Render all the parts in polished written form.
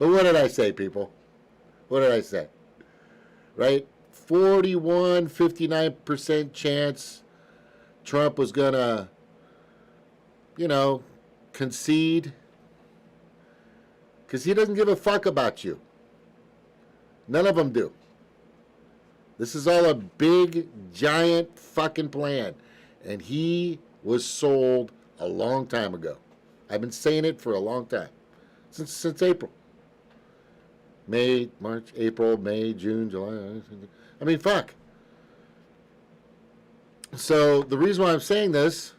But what did I say, people? What did I say? Right? 41, 59% chance Trump was going to, concede. Because he doesn't give a fuck about you. None of them do. This is all a big, giant fucking plan. And he was sold a long time ago. I've been saying it for a long time. Since April. May, March, April, May, June, July. I mean, fuck. So the reason why I'm saying this,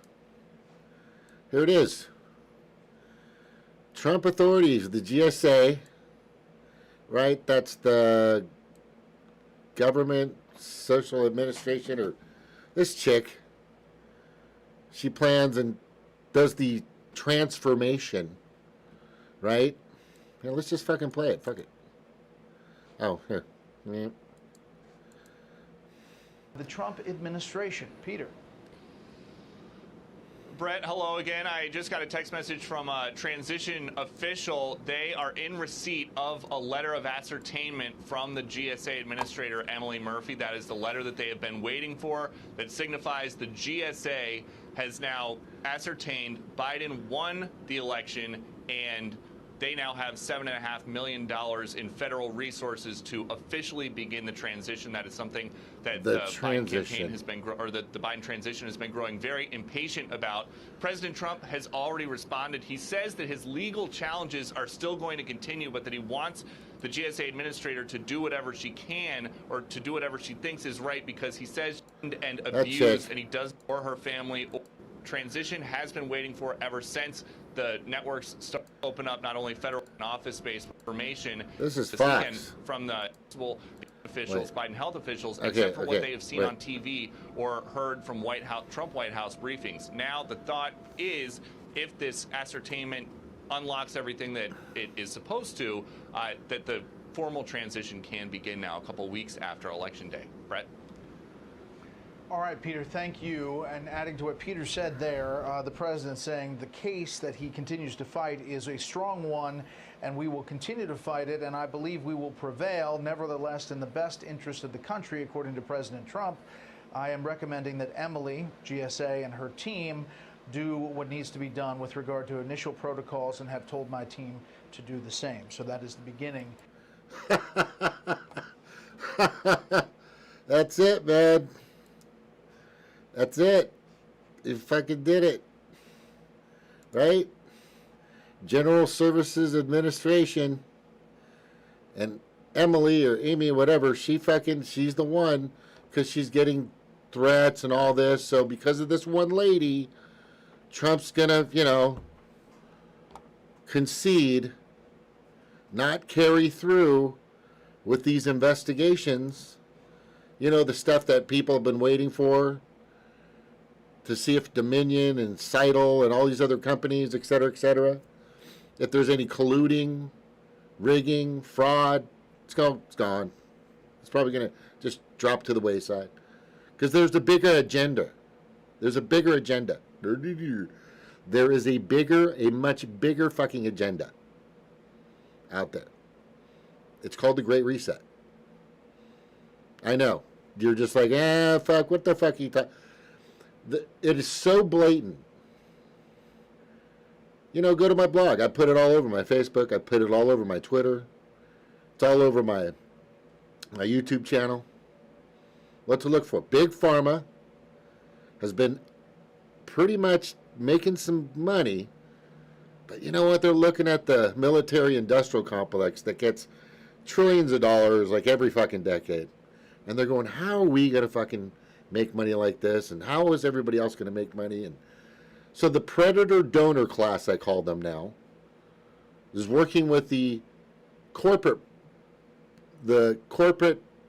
here it is. Trump authorities, the GSA, right? That's the government social administration, or this chick. She plans and does the transformation, right? Now, let's just fucking play it. Fuck it. Oh, here. Yeah. The Trump administration. Peter. Brett, hello again. I just got a text message from a transition official. They are in receipt of a letter of ascertainment from the GSA administrator, Emily Murphy. That is the letter that they have been waiting for, that signifies the GSA has now ascertained Biden won the election, and they now have $7.5 million in federal resources to officially begin the transition. That is something that the Biden campaign has been, or the Biden transition has been growing very impatient about. President Trump has already responded. He says that his legal challenges are still going to continue, but that he wants the GSA administrator to do whatever she can, or to do whatever she thinks is right, because he says and abused, and he does for her family. Transition has been waiting for ever since the networks start to open up not only federal and office-based information. This is facts from the officials, Biden health officials, except for what they have seen on TV or heard from Trump White House briefings. Now the thought is, if this ascertainment unlocks everything that it is supposed to, that the formal transition can begin now, a couple weeks after Election Day. Brett? All right, Peter, thank you. And adding to what Peter said there, the president saying the case that he continues to fight is a strong one, and we will continue to fight it, and I believe we will prevail. Nevertheless, in the best interest of the country, according to President Trump, I am recommending that Emily, GSA, and her team do what needs to be done with regard to initial protocols, and have told my team to do the same. So that is the beginning. That's it, man. That's it. You fucking did it. Right? General Services Administration. And Emily or Amy, whatever, she's the one, because she's getting threats and all this. So because of this one lady, Trump's gonna, concede, not carry through with these investigations. The stuff that people have been waiting for, to see if Dominion and Seidel and all these other companies, et cetera, if there's any colluding, rigging, fraud, it's gone. It's probably going to just drop to the wayside. Because there's a bigger agenda. There's a bigger agenda. There is a much bigger fucking agenda out there. It's called the Great Reset. I know. You're just like, fuck, what the fuck are you talking? It is so blatant. Go to my blog. I put it all over my Facebook. I put it all over my Twitter. It's all over my YouTube channel. What to look for. Big Pharma has been pretty much making some money. But you know what? They're looking at the military-industrial complex that gets trillions of dollars like every fucking decade. And they're going, how are we going to fucking make money like this, and how is everybody else going to make money? And so the predator donor class, I call them now, is working with the corporate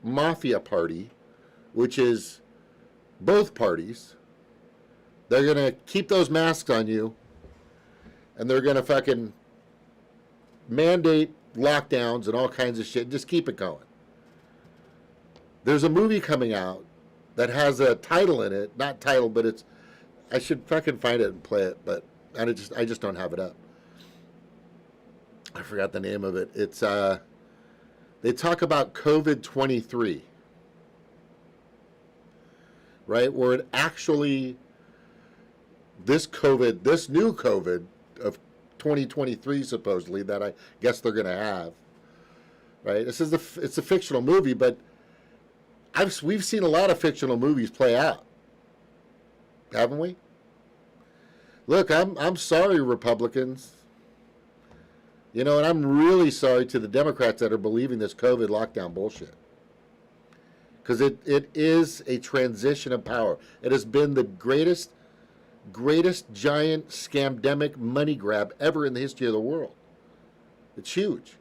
mafia party, which is both parties. They're going to keep those masks on you, and they're going to fucking mandate lockdowns and all kinds of shit. Just keep it going. There's a movie coming out that has a title in it, not title, but it's, I should fucking find it and play it, but I just don't have it up. I forgot the name of it. It's they talk about COVID-23, right? Where it actually this new COVID of 2023 supposedly that I guess they're going to have, right? It's a fictional movie, but we've seen a lot of fictional movies play out, haven't we? Look, I'm sorry, Republicans. You know, and I'm really sorry to the Democrats that are believing this COVID lockdown bullshit. Because it is a transition of power. It has been the greatest giant scamdemic money grab ever in the history of the world. It's huge.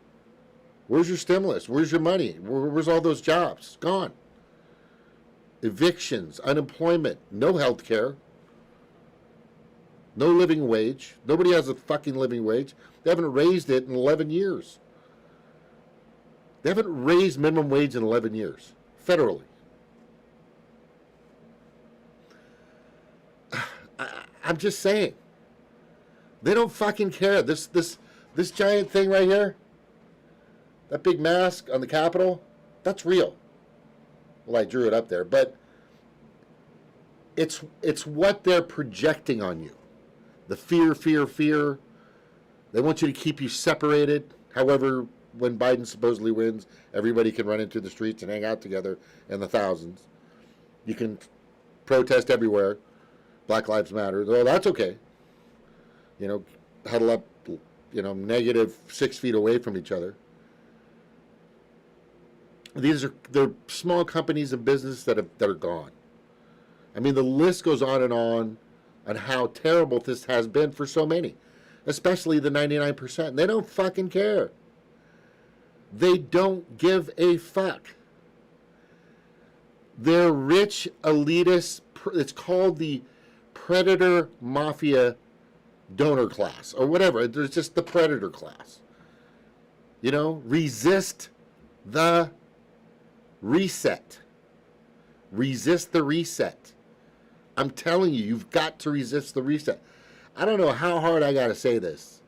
Where's your stimulus? Where's your money? Where's all those jobs? Gone. Evictions, unemployment, no health care, no living wage. Nobody has a fucking living wage. They haven't raised it in 11 years. They haven't raised minimum wage in 11 years, federally. I'm just saying. They don't fucking care. This giant thing right here, that big mask on the Capitol, that's real. Well, I drew it up there, but it's what they're projecting on you. The fear. They want you to keep you separated. However, when Biden supposedly wins, everybody can run into the streets and hang out together in the thousands. You can protest everywhere. Black Lives Matter. Well, that's okay. You know, huddle up, negative 6 feet away from each other. They're small companies and businesses that are gone. I mean, the list goes on how terrible this has been for so many, especially the 99%. They don't fucking care. They don't give a fuck. They're rich, elitist. It's called the Predator Mafia donor class or whatever. There's just the Predator class. Resist the reset. Resist the reset. I'm telling you, you've got to resist the reset. I don't know how hard I got to say this,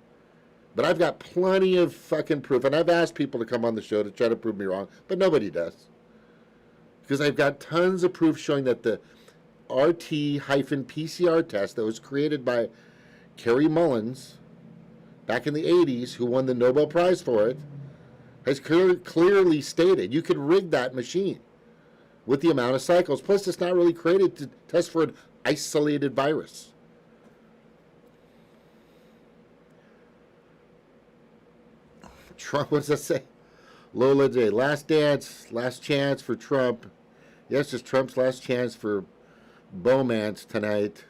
but I've got plenty of fucking proof, and I've asked people to come on the show to try to prove me wrong, but nobody does. Because I've got tons of proof showing that the RT-PCR test that was created by Kerry Mullins back in the 80s, who won the Nobel Prize for it, has clearly stated you could rig that machine with the amount of cycles. Plus, it's not really created to test for an isolated virus. Trump, what does that say? Lola J. Last dance, last chance for Trump. Yes, it's Trump's last chance for Beaumont tonight.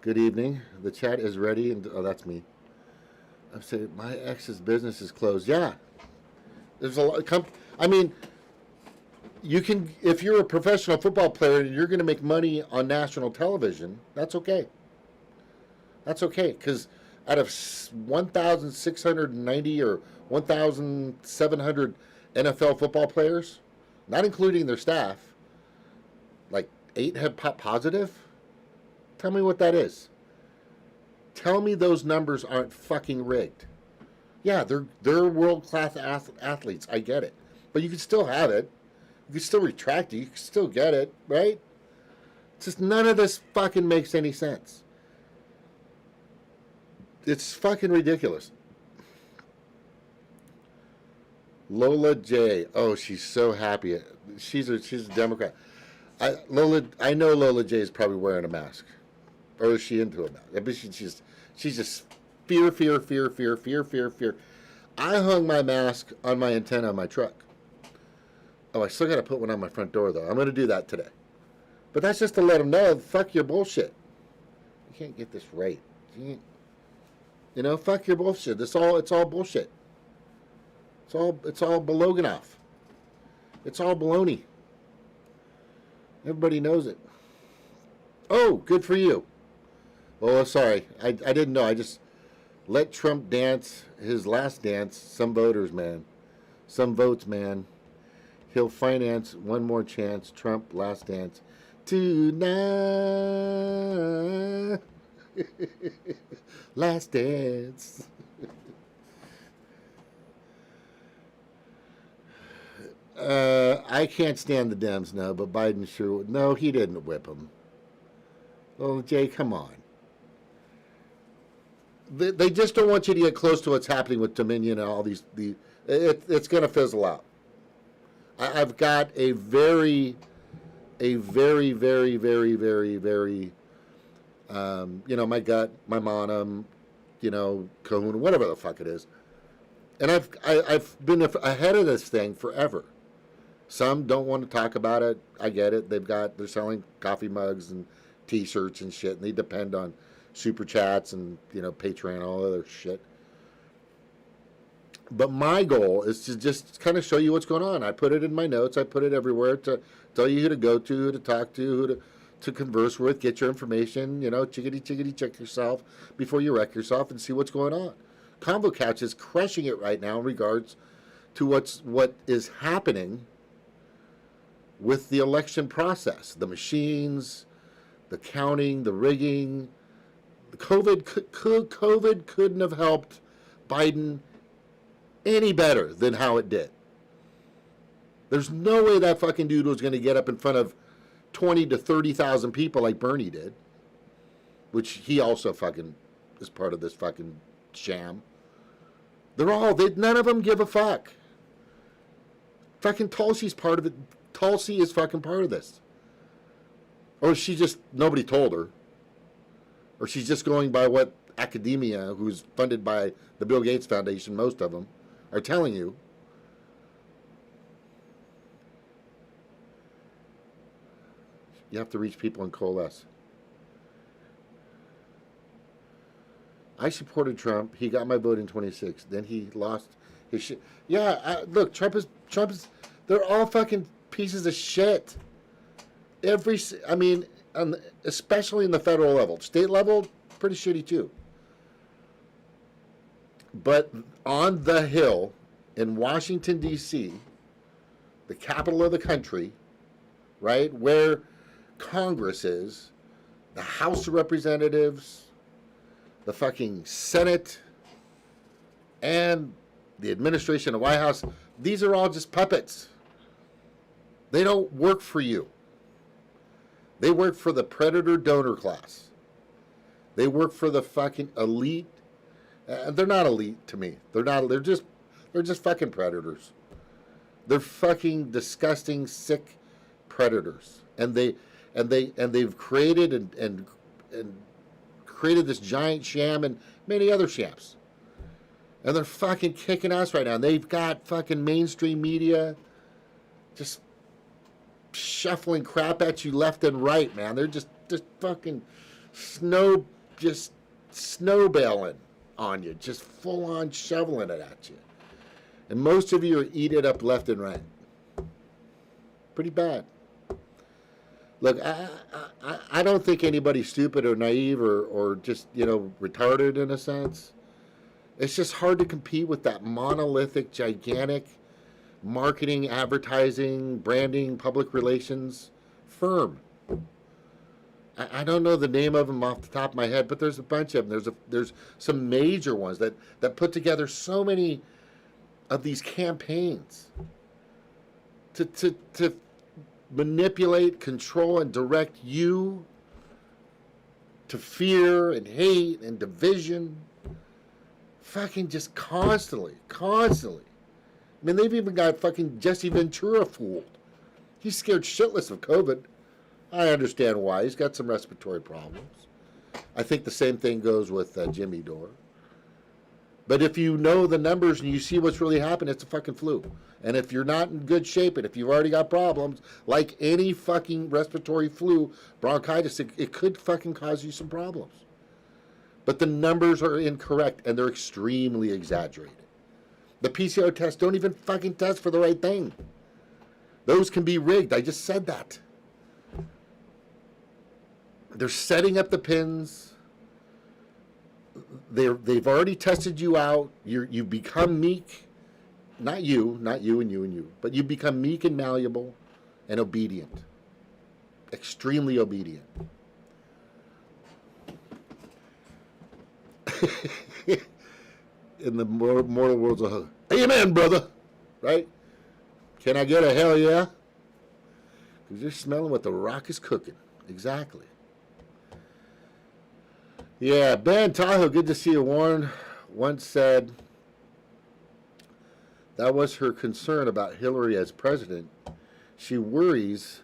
Good evening. The chat is ready. Oh, that's me. I'm saying my ex's business is closed. Yeah. There's a lot. You can, if you're a professional football player and you're going to make money on national television, that's okay. That's okay, because out of 1,690 or 1,700 NFL football players, not including their staff, like 8 have popped positive. Tell me what that is. Tell me those numbers aren't fucking rigged. Yeah, they're world-class athletes. I get it. But you can still have it. You can still retract it. You can still get it, right? It's just none of this fucking makes any sense. It's fucking ridiculous. Lola J. Oh, she's so happy. She's a Democrat. I know Lola J is probably wearing a mask. Or is she into a mask? I bet she's just fear. I hung my mask on my antenna on my truck. Oh, I still got to put one on my front door, though. I'm going to do that today. But that's just to let them know, fuck your bullshit. You can't get this right. Fuck your bullshit. It's all bullshit. It's all Bologanov. It's all baloney. Everybody knows it. Oh, good for you. Oh, sorry. I didn't know. I just let Trump dance his last dance. Some voters, man. Some votes, man. He'll finance one more chance. Trump last dance tonight. Last dance. I can't stand the Dems, no, but Biden sure. No, he didn't whip him. Oh, Jay, come on. They just don't want you to get close to what's happening with Dominion and all these. It's going to fizzle out. I've got a very, very, very, very, my gut, my manam, kahuna, whatever the fuck it is. And I've been ahead of this thing forever. Some don't want to talk about it. I get it. They're selling coffee mugs and T-shirts and shit, and they depend on super chats and Patreon and all other shit. But my goal is to just kind of show you what's going on. I put it in my notes. I put it everywhere to tell you who to go to, who to talk to, who to converse with, get your information. Chickadee, check yourself before you wreck yourself and see what's going on. Convo Couch is crushing it right now in regards to what is happening with the election process, the machines, the counting, the rigging. COVID couldn't have helped Biden any better than how it did. There's no way that fucking dude was going to get up in front of 20 to 30,000 people like Bernie did, which he also fucking is part of this fucking sham. None of them give a fuck. Fucking Tulsi's part of it. Tulsi is fucking part of this. Or nobody told her. Or she's just going by what academia, who's funded by the Bill Gates Foundation, most of them, are telling you. You have to reach people and coalesce. I supported Trump. He got my vote in 26. Then he lost his shit. Yeah, look, Trump is. They're all fucking pieces of shit. Especially in the federal level. State level, pretty shitty too. But on the Hill in Washington, D.C., the capital of the country, right, where Congress is, the House of Representatives, the fucking Senate, and the administration of the White House, these are all just puppets. They don't work for you. They work for the predator donor class. They work for the fucking elite. They're not elite to me. They're just fucking predators. They're fucking disgusting, sick predators. And they've created and created this giant sham and many other shams. And they're fucking kicking us right now. And they've got fucking mainstream media just shuffling crap at you left and right, man. They're just fucking snowballing on you, just full on shoveling it at you. And most of you are eating it up left and right. Pretty bad. Look, I don't think anybody's stupid or naive or just, retarded in a sense. It's just hard to compete with that monolithic, gigantic marketing, advertising, branding, public relations firm. I don't know the name of them off the top of my head, but there's a bunch of them. There's some major ones that put together so many of these campaigns to manipulate, control, and direct you to fear and hate and division. Fucking just constantly. I mean, they've even got fucking Jesse Ventura fooled. He's scared shitless of COVID. I understand why. He's got some respiratory problems. I think the same thing goes with Jimmy Dore. But if you know the numbers and you see what's really happening, it's a fucking flu. And if you're not in good shape and if you've already got problems, like any fucking respiratory flu, bronchitis, it could fucking cause you some problems. But the numbers are incorrect and they're extremely exaggerated. The PCR tests don't even fucking test for the right thing. Those can be rigged. I just said that. They're setting up the pins. They've already tested you out. You've become meek. Not you and you. But you become meek and malleable and obedient. Extremely obedient. In the mortal worlds of amen, brother. Right? Can I get a hell yeah? Because you're smelling what the Rock is cooking. Exactly. Yeah, Ben Tahoe, good to see you. Warren once said that was her concern about Hillary as president. She worries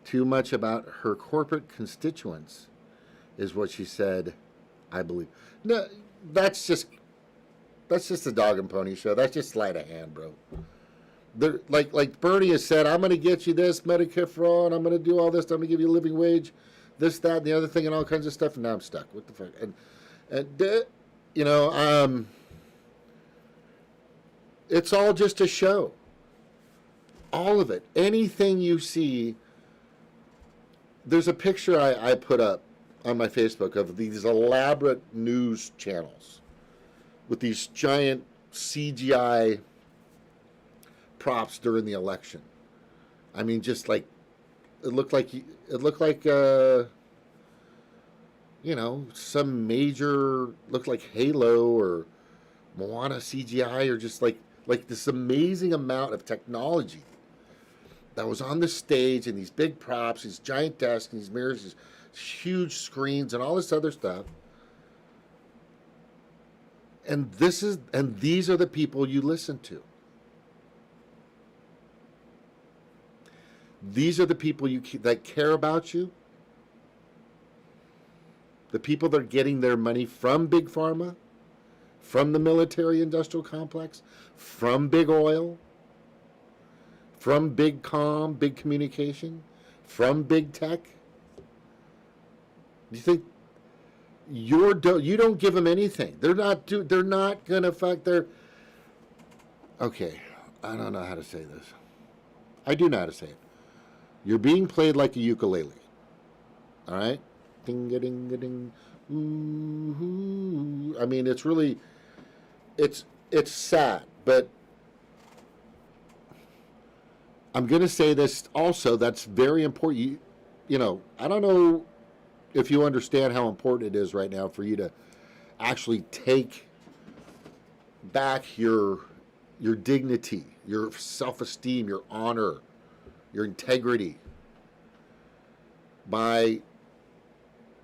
too much about her corporate constituents, is what she said, I believe. No, that's just a dog and pony show. That's just sleight of hand, bro. They're, like Bernie has said, I'm going to get you this Medicare for all, and I'm going to do all this. I'm going to give you a living wage, this, that, and the other thing, and all kinds of stuff. And now I'm stuck. What the fuck? And you know, it's all just a show. All of it. Anything you see. There's a picture I put up on my Facebook of these elaborate news channels with these giant CGI props during the election. I mean, just like it looked like you know, some major, looked like Halo or Moana CGI, or just like this amazing amount of technology that was on the stage, and these big props, these giant desks, and these mirrors, these huge screens, and all this other stuff. And these are the people you listen to. These are the people that care about you. The people that are getting their money from Big Pharma, from the military-industrial complex, from Big Oil, from Big Comm, Big Communication, from Big Tech. Do you think you don't give them anything? They're not gonna fuck their. Okay, I don't know how to say this. I do know how to say it. You're being played like a ukulele. All right, ding a ding a ding. Ooh, I mean, it's really, it's sad, but I'm going to say this also, that's very important. You know, I don't know if you understand how important it is right now for you to actually take back your dignity, your self-esteem, your honor, your integrity by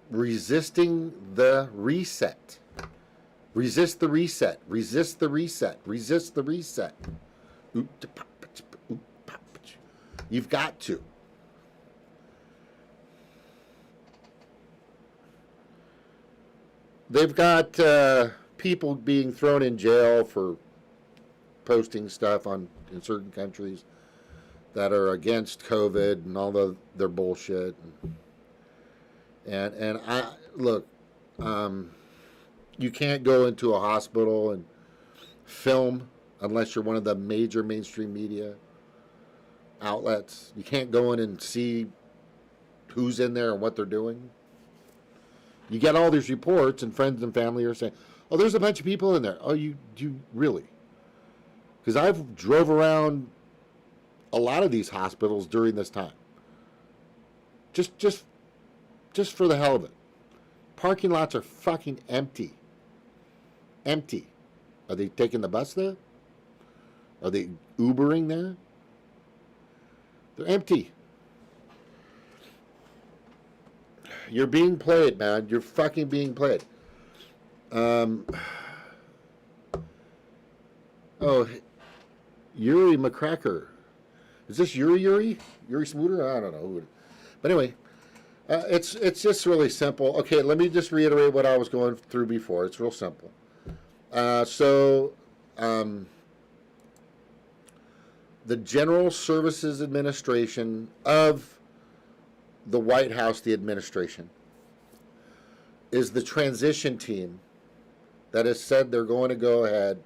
resisting the reset. Resist the reset. Resist the reset. Resist the reset. You've got to. They've got people being thrown in jail for posting stuff in certain countries that are against COVID and all their bullshit. And I look, you can't go into a hospital and film unless you're one of the major mainstream media outlets. You can't go in and see who's in there and what they're doing. You get all these reports, and friends and family are saying, "Oh, there's a bunch of people in there." Oh, you really? Because I've drove around a lot of these hospitals during this time. Just for the hell of it. Parking lots are fucking empty. Empty. Are they taking the bus there? Are they Ubering there? They're empty. You're being played, man. You're fucking being played. Oh, Yuri McCracker. Is this Yuri? Yuri Smooter? I don't know. But anyway, it's just really simple. Okay, let me just reiterate what I was going through before. It's real simple. The General Services Administration of the White House, the administration, is the transition team that has said they're going to go ahead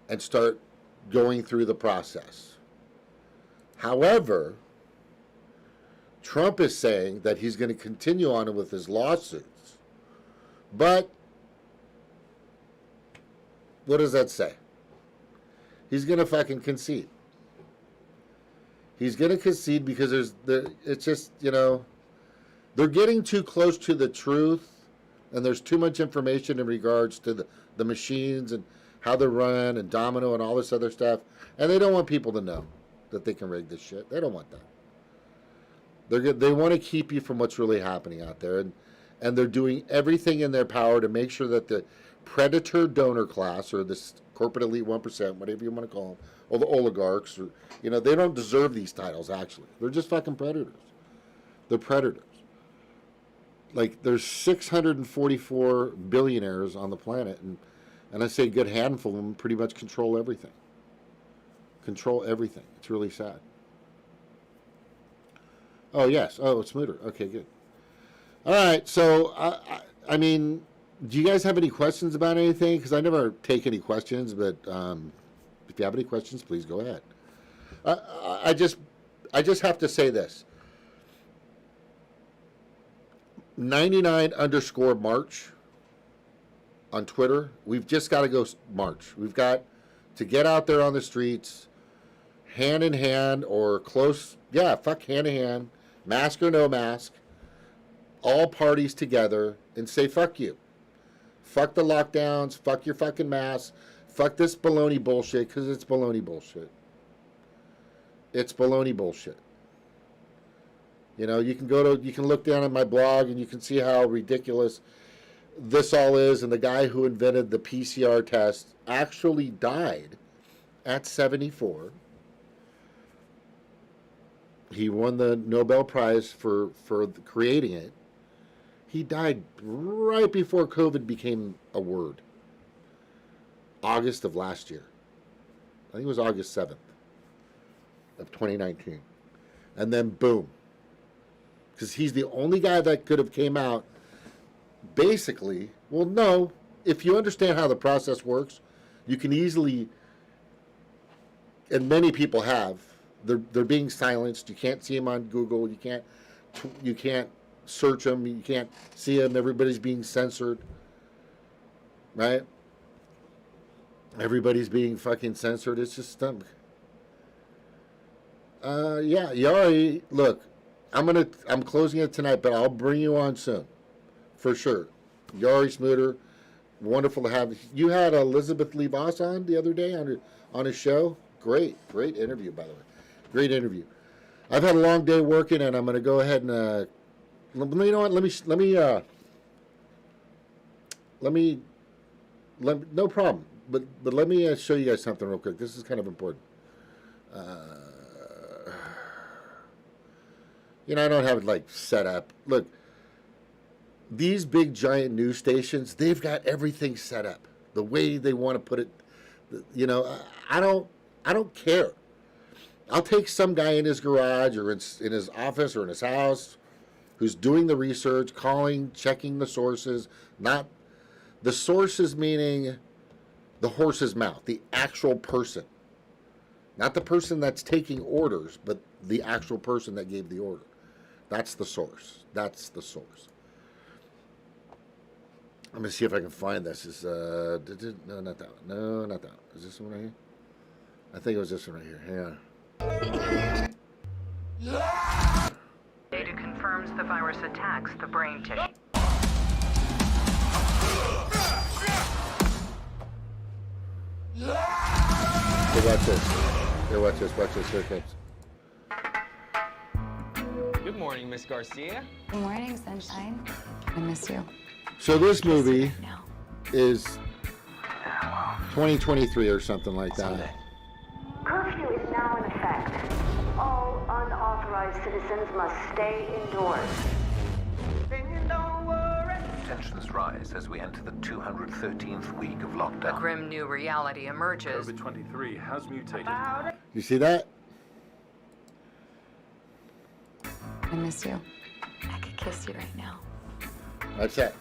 and start going through the process. However, Trump is saying that he's going to continue on with his lawsuits. But what does that say? He's going to fucking concede. He's going to concede because it's just, you know, they're getting too close to the truth, and there's too much information in regards to the machines and how they're run and domino and all this other stuff. And they don't want people to know that they can rig this shit. They don't want that. They want to keep you from what's really happening out there. And they're doing everything in their power to make sure that the predator donor class, or this corporate elite 1%, whatever you want to call them, or the oligarchs, or, you know, they don't deserve these titles, actually. They're just fucking predators. They're predators. Like, there's 644 billionaires on the planet, and I say a good handful of them pretty much control everything. Control everything. It's really sad. Oh, yes. Oh, it's smoother. Okay, good. All right, so, I mean, do you guys have any questions about anything? Because I never take any questions, but if you have any questions, please go ahead. I just have to say this. 99_March on Twitter. We've just got to go march. We've got to get out there on the streets, hand in hand or close. Yeah, fuck hand in hand, mask or no mask, all parties together, and say fuck you. Fuck the lockdowns. Fuck your fucking masks. Fuck this baloney bullshit, because it's baloney bullshit. It's baloney bullshit. You know, you can look down at my blog and you can see how ridiculous this all is. And the guy who invented the PCR test actually died at 74. He won the Nobel Prize for creating it. He died right before COVID became a word. August of last year. I think it was August 7th of 2019. And then boom. Because he's the only guy that could have came out basically, well, no, if you understand how the process works, you can easily, and many people have, they're being silenced. You can't see them on Google. You can't search them. You can't see them. Everybody's being censored, right? Everybody's being fucking censored. It's just dumb. Yeah, Yari, look, I'm closing it tonight, but I'll bring you on soon, for sure. Yari Smuter, wonderful to have. You had Elizabeth Lee Voss on the other day on his show. Great interview, by the way. Great interview. I've had a long day working, and I'm going to go ahead and you know what? Let me. No problem. But let me show you guys something real quick. This is kind of important. You know, I don't have it like set up. Look, these big giant news stations, they've got everything set up the way they want to put it. You know, I don't care. I'll take some guy in his garage or in his office or in his house who's doing the research, calling, checking the sources, not the sources meaning the horse's mouth, the actual person. Not the person that's taking orders, but the actual person that gave the order. That's the source. That's the source. Let me see if I can find this. No, not that one. No, not that one. Is this one right here? I think it was this one right here. Yeah. Data confirms the virus attacks the brain tissue. Hey, watch this. Here, watch this. Watch this. Here it comes. Good morning, Miss Garcia. Good morning, sunshine. I miss you. So this movie now. is 2023 or something like that. Curfew is now in effect. All unauthorized citizens must stay indoors. Tensions rise as we enter the 213th week of A lockdown. grim new reality emerges. COVID-23 has mutated. You see that? I miss you. I could kiss you right now. That's it.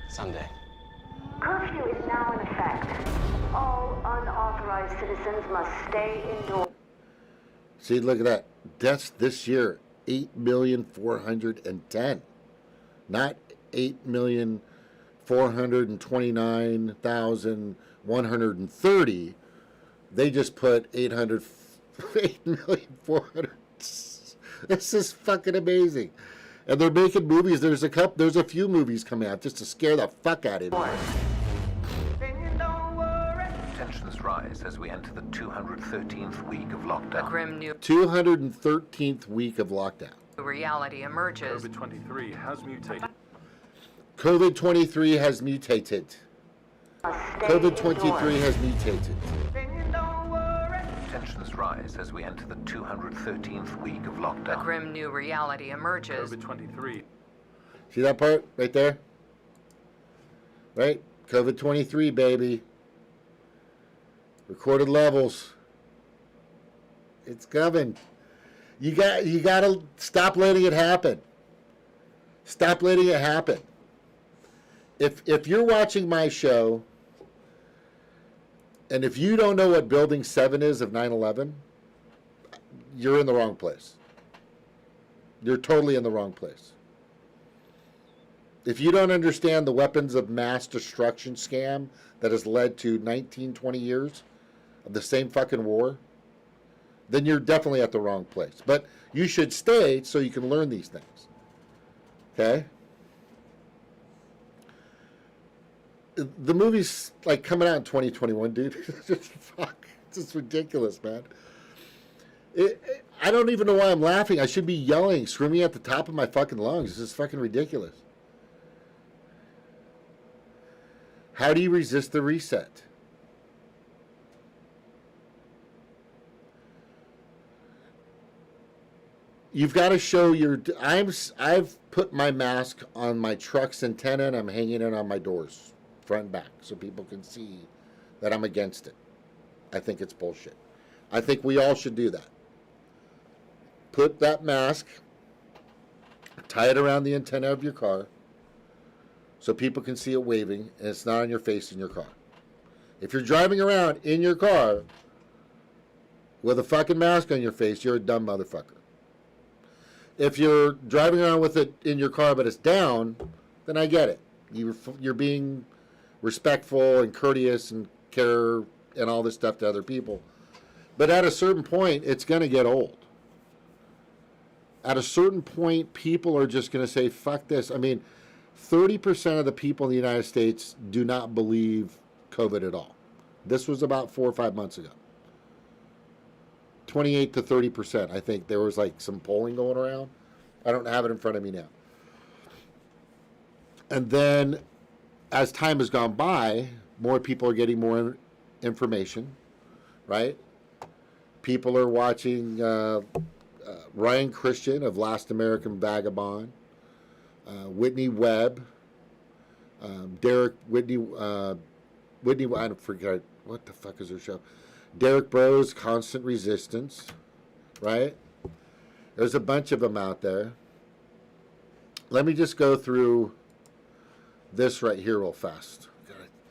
Someday. Curfew is now in effect. All unauthorized citizens must stay indoors. See, look at that. Deaths this year, 8,410,000. Not 8,429,130. They just put 8,400,000. This is fucking amazing. And they're making movies. There's a few movies coming out just to scare the fuck out of you. Tensions rise as we enter the 213th week of A lockdown. grim new 213th week of lockdown. reality emerges. COVID-23 has mutated. COVID-23 has mutated. Must stay COVID-23 indoors. has mutated. Tensions rise as we enter the 213th week of A lockdown. grim new reality emerges. COVID-23 See that part right there? Right? COVID-23, baby. Recorded levels. It's coming. You got to stop letting it happen. Stop letting it happen. If you're watching my show and if you don't know what building 7 is of 9/11, you're in the wrong place. You're totally in the wrong place. If you don't understand the weapons of mass destruction scam that has led to 19, 20 years of the same fucking war, then you're definitely at the wrong place. But you should stay so you can learn these things. Okay? The movie's like coming out in 2021, dude. Fuck. It's just ridiculous, man. I don't even know why I'm laughing. I should be yelling, screaming at the top of my fucking lungs. It's just fucking ridiculous. How do you resist the reset? You've got to show your. I've put my mask on my truck's antenna and I'm hanging it on my doors, front and back, so people can see that I'm against it. I think it's bullshit. I think we all should do that. Put that mask, tie it around the antenna of your car, so people can see it waving and it's not on your face in your car. If you're driving around in your car with a fucking mask on your face, you're a dumb motherfucker. If you're driving around with it in your car but it's down, then I get it. You're being respectful and courteous and care and all this stuff to other people. But at a certain point, it's going to get old. At a certain point, people are just going to say, fuck this. I mean, 30% of the people in the United States do not believe COVID at all. This was about 4 or 5 months ago. 28 to 30%. I think there was like some polling going around. I don't have it in front of me now. And then as time has gone by, more people are getting more information, right? People are watching Ryan Christian of Last American Vagabond, Whitney Webb, Whitney, I don't forget, what the fuck is her show? Derek Bro's Constant Resistance, right? There's a bunch of them out there. Let me just go through this right here real fast.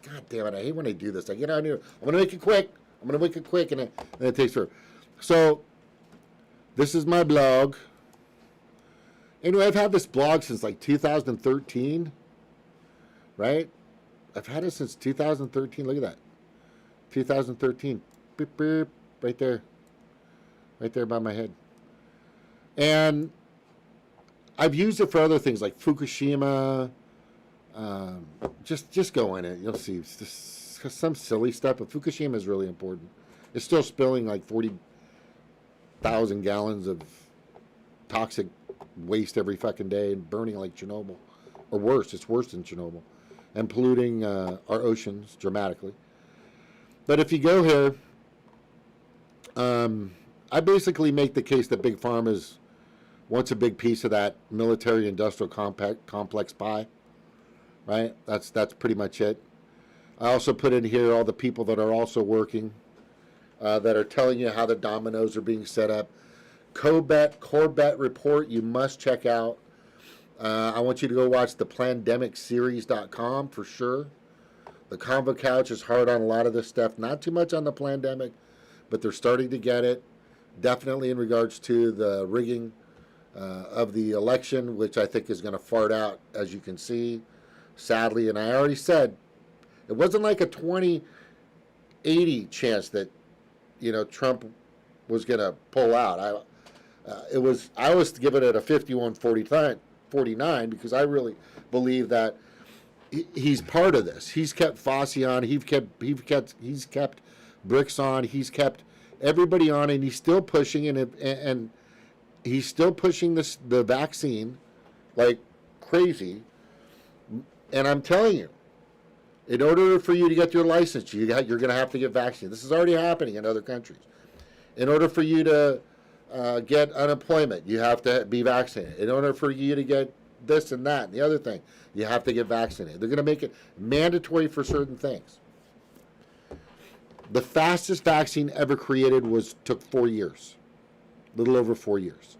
God damn it, I hate when I do this. I get on here, I'm going to make it quick. And it takes forever. So, this is my blog. Anyway, I've had this blog since like 2013, right? I've had it since 2013. Look at that. 2013. Beep, beep, right there. Right there by my head. And I've used it for other things like Fukushima. Just go in it. You'll see. It's just some silly stuff, but Fukushima is really important. It's still spilling like 40,000 gallons of toxic waste every fucking day and burning like Chernobyl. Or worse. It's worse than Chernobyl. And polluting our oceans dramatically. But if you go here, I basically make the case that Big Pharma wants a big piece of that military-industrial complex pie, right? That's pretty much it. I also put in here all the people that are also working, that are telling you how the dominoes are being set up. Corbett report you must check out. I want you to go watch the plandemicseries.com for sure. The Convo Couch is hard on a lot of this stuff. Not too much on the pandemic, but they're starting to get it. Definitely in regards to the rigging of the election, which I think is going to fart out, as you can see, sadly. And I already said, it wasn't like a 20-80 chance that, Trump was going to pull out. I was giving it a 51-49 because I really believe that he's part of this. He's kept Fossey on. He's kept Bricks on. He's kept everybody on, and he's still pushing and he's still pushing the vaccine like crazy. And I'm telling you, in order for you to get your license, you're going to have to get vaccinated. This is already happening in other countries. In order for you to get unemployment, you have to be vaccinated. In order for you to get this and that and the other thing, you have to get vaccinated. They're going to make it mandatory for certain things. The fastest vaccine ever created took 4 years, a little over 4 years.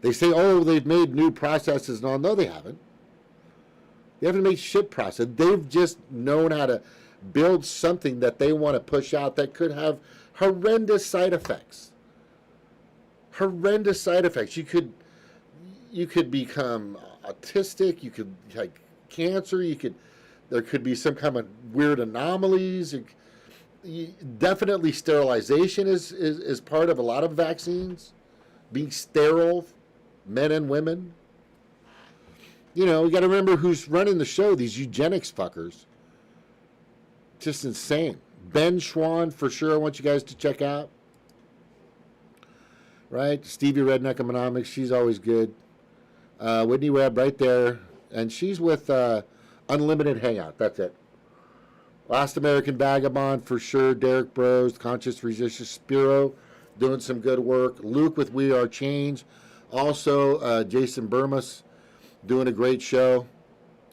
They say, oh, they've made new processes and all. No, they haven't. They haven't made shit process. They've just known how to build something that they want to push out that could have horrendous side effects. Horrendous side effects. You could become autistic. You could like cancer. There could be some kind of weird anomalies. Definitely sterilization is part of a lot of vaccines. Being sterile, men and women. You know, you got to remember who's running the show. These eugenics fuckers. Just insane. Ben Schwann, for sure, I want you guys to check out. Right? Stevie Redneck Economics, she's always good. Whitney Webb, right there. And she's with Unlimited Hangout. That's it. Last American Vagabond, for sure. Derek Bros, Conscious Resistance. Spiro, doing some good work. Luke with We Are Change. Also, Jason Burmas, doing a great show.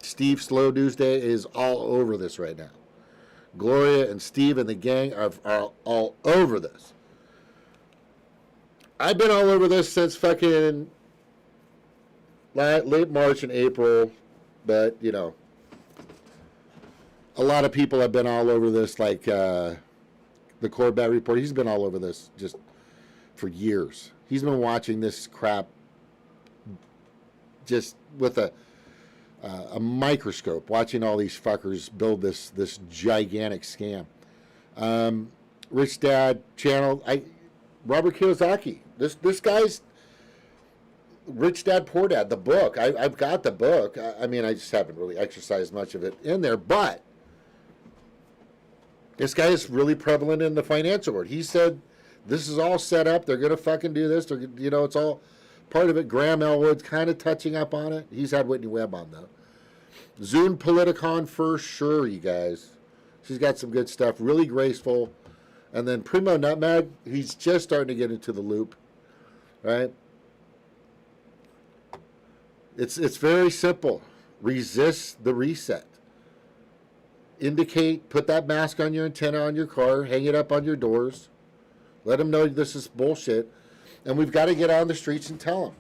Steve Slow Tuesday is all over this right now. Gloria and Steve and the gang are all over this. I've been all over this since fucking late March and April, but, you know, a lot of people have been all over this, like the Corbett Report. He's been all over this just for years. He's been watching this crap just with a microscope, watching all these fuckers build this gigantic scam. Rich Dad channel, Robert Kiyosaki. This guy's Rich Dad Poor Dad, the book. I've got the book. I mean, I just haven't really exercised much of it in there, but this guy is really prevalent in the financial world. He said this is all set up. They're going to fucking do this. It's all part of it. Graham Elwood's kind of touching up on it. He's had Whitney Webb on, though. Zune Politicon, for sure, you guys. She's got some good stuff. Really graceful. And then Primo Nutmeg, he's just starting to get into the loop, right? It's very simple. Resist the reset. Indicate, put that mask on your antenna on your car, hang it up on your doors. Let them know this is bullshit. And we've got to get on the streets and tell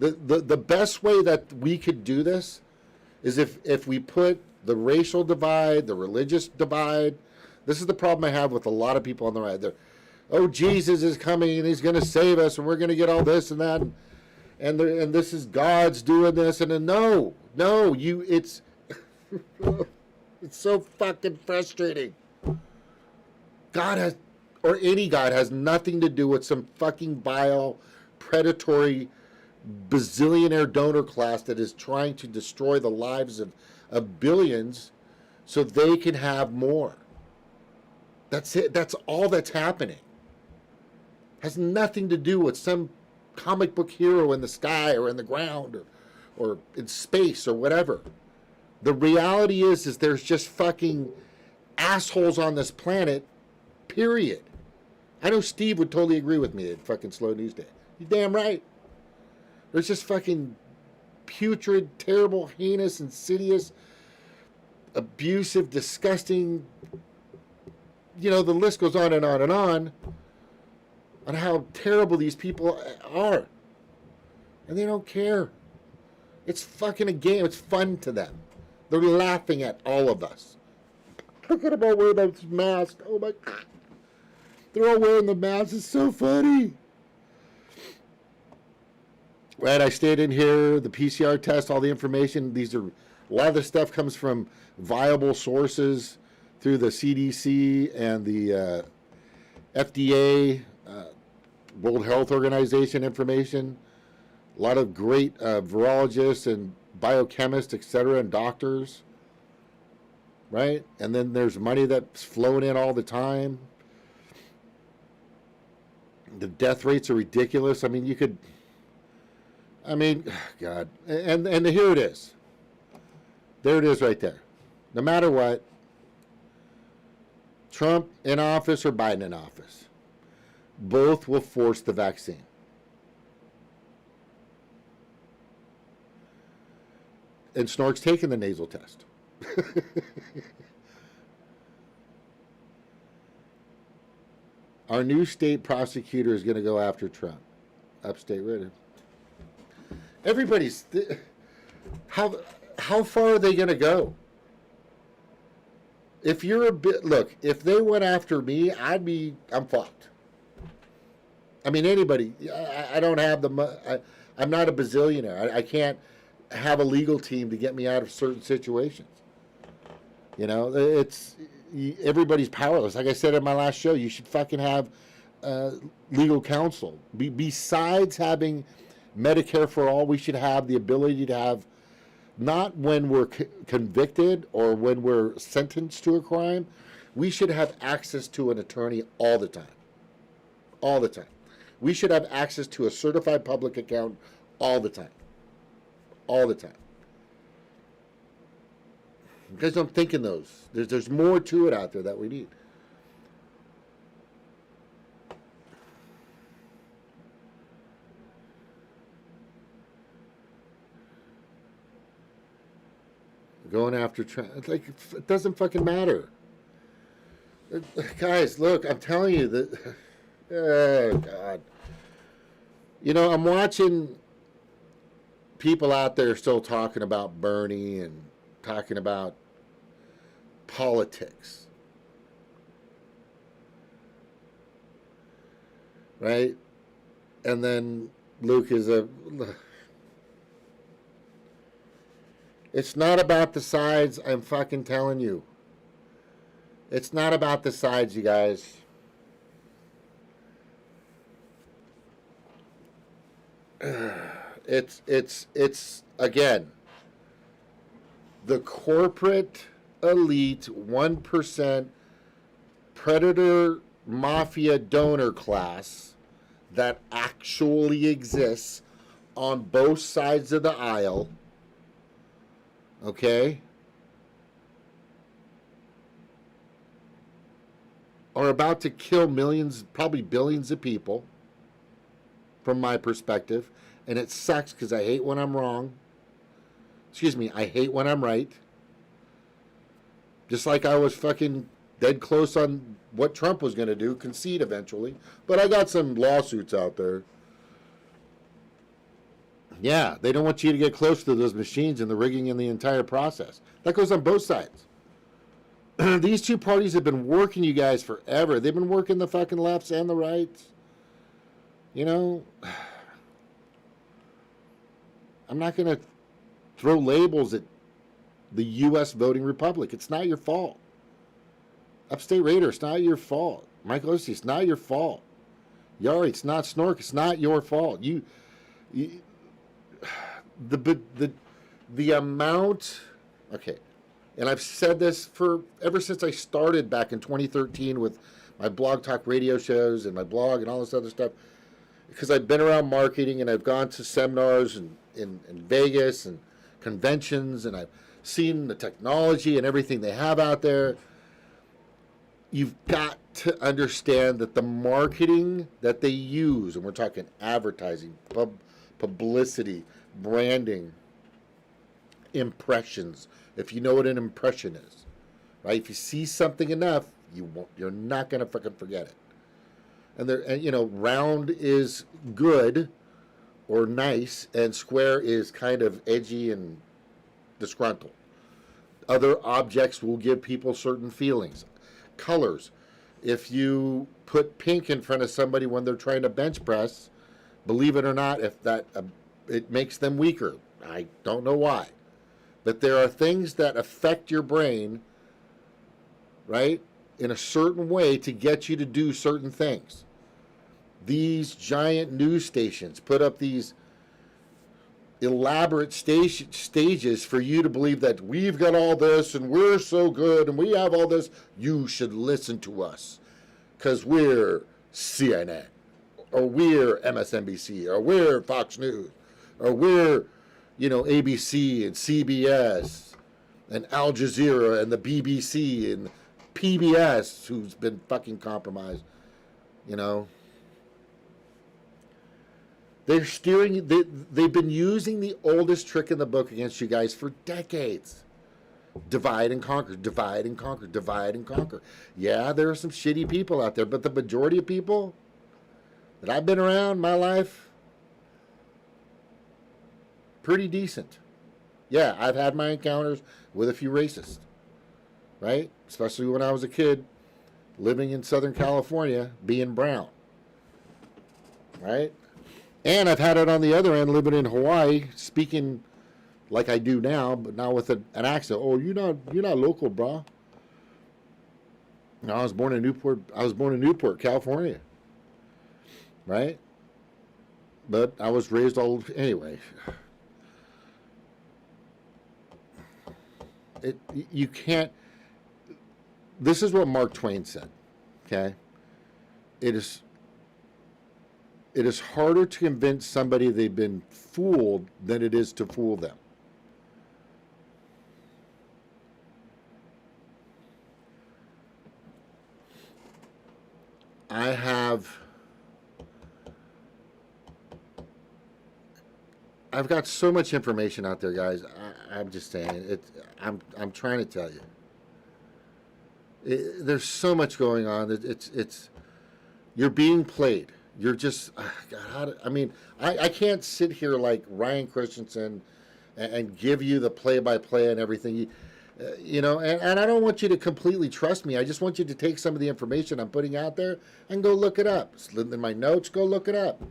them. The best way that we could do this is if we put the racial divide, the religious divide. This is the problem I have with a lot of people on the right. They're, oh, Jesus is coming and he's going to save us and we're going to get all this and that. And this is God's doing this. And then, no, it's it's so fucking frustrating. Any God has nothing to do with some fucking vile, predatory, bazillionaire donor class that is trying to destroy the lives of billions so they can have more. That's it. That's all that's happening. Has nothing to do with some comic book hero in the sky or in the ground or in space or whatever. The reality is there's just fucking assholes on this planet, period. I know Steve would totally agree with me at fucking Slow News Day. You're damn right. There's just fucking putrid, terrible, heinous, insidious, abusive, disgusting, the list goes on and on and on how terrible these people are. And they don't care. It's fucking a game. It's fun to them. They're laughing at all of us. Look at them all wearing those masks. Oh my God. They're all wearing the masks. It's so funny. Right, I stayed in here, the PCR test, all the information. A lot of the stuff comes from viable sources through the CDC and the FDA, World Health Organization information. A lot of great virologists and biochemists, etc., and doctors, right? And then there's money that's flowing in all the time. The death rates are ridiculous. I mean, God. And here it is. There it is right there. No matter what, Trump in office or Biden in office, both will force the vaccine. And Snork's taking the nasal test. Our new state prosecutor is going to go after Trump. Upstate Ritter. Everybody's... How far are they going to go? If you're a bit... Look, if they went after me, I'm fucked. I mean, anybody... I don't have the... I'm not a bazillionaire. I can't have a legal team to get me out of certain situations. You know, everybody's powerless. Like I said in my last show, you should fucking have legal counsel. Besides having Medicare for all, we should have the ability to have, not when we're convicted or when we're sentenced to a crime, we should have access to an attorney all the time. All the time. We should have access to a certified public account all the time. All the time. You guys don't think in those. There's more to it out there that we need. Going after Trump, like, it doesn't fucking matter. Guys, look, I'm telling you that. Oh God. You know, I'm watching people out there still talking about Bernie and talking about politics, right? And then Luke is it's not about the sides, I'm fucking telling you. It's not about the sides, you guys. It's again, the corporate elite 1% predator mafia donor class that actually exists on both sides of the aisle, okay, are about to kill millions, probably billions of people, from my perspective. And it sucks because I hate when I'm wrong. Excuse me, I hate when I'm right. Just like I was fucking dead close on what Trump was going to do, concede eventually. But I got some lawsuits out there. Yeah, they don't want you to get close to those machines and the rigging in the entire process. That goes on both sides. These two parties have been working you guys forever. They've been working the fucking lefts and the rights. You know, I'm not going to throw labels at the U.S. voting republic. It's not your fault. Upstate Raider, it's not your fault. Michael Ossie, it's not your fault. Yari, it's not Snork, it's not your fault. The amount, okay, and I've said this ever since I started back in 2013 with my blog talk radio shows and my blog and all this other stuff, because I've been around marketing and I've gone to seminars in Vegas and conventions, and I've seen the technology and everything they have out there. You've got to understand that the marketing that they use, and we're talking advertising, publicity, branding, impressions. If you know what an impression is, right? If you see something enough, you're not going to fucking forget it. And you know, round is good or nice, and square is kind of edgy and disgruntled. Other objects will give people certain feelings. Colors. If you put pink in front of somebody when they're trying to bench press, believe it or not, if that it makes them weaker. I don't know why. But there are things that affect your brain, right, in a certain way to get you to do certain things. These giant news stations put up these elaborate stages for you to believe that we've got all this and we're so good and we have all this. You should listen to us because we're CNN or we're MSNBC or we're Fox News or we're, ABC and CBS and Al Jazeera and the BBC and PBS, who's been fucking compromised, They're steering. They've been using the oldest trick in the book against you guys for decades. Divide and conquer, divide and conquer, divide and conquer. Yeah, there are some shitty people out there, but the majority of people that I've been around my life, pretty decent. Yeah, I've had my encounters with a few racists, right? Especially when I was a kid living in Southern California, being brown, right? And I've had it on the other end, living in Hawaii, speaking like I do now, but now with an accent. Oh, you're not local, bro. No, I was born in Newport, California, right? But I was raised anyway. You can't. This is what Mark Twain said. Okay, it is harder to convince somebody they've been fooled than it is to fool them. I've got so much information out there, guys. I'm just saying, I'm trying to tell you. There's so much going on. It's you're being played. You're just, God, I can't sit here like Ryan Christensen and give you the play-by-play and everything, and I don't want you to completely trust me. I just want you to take some of the information I'm putting out there and go look it up. It's in my notes, go look it up.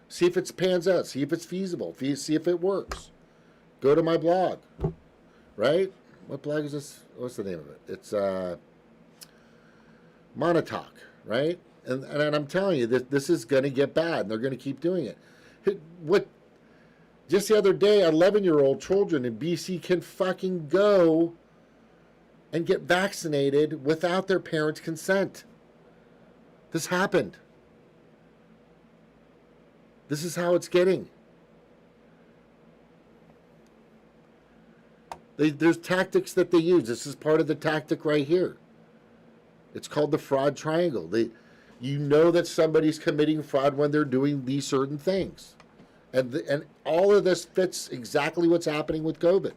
See if it pans out. See if it's feasible. See if it works. Go to my blog, right? What blog is this? What's the name of it? It's Monotalk, right? And I'm telling you, this is going to get bad, and they're going to keep doing it. Just the other day, 11-year-old children in BC can fucking go and get vaccinated without their parents' consent. This happened. This is how it's getting. There's tactics that they use. This is part of the tactic right here. It's called the fraud triangle. You know that somebody's committing fraud when they're doing these certain things. And all of this fits exactly what's happening with COVID.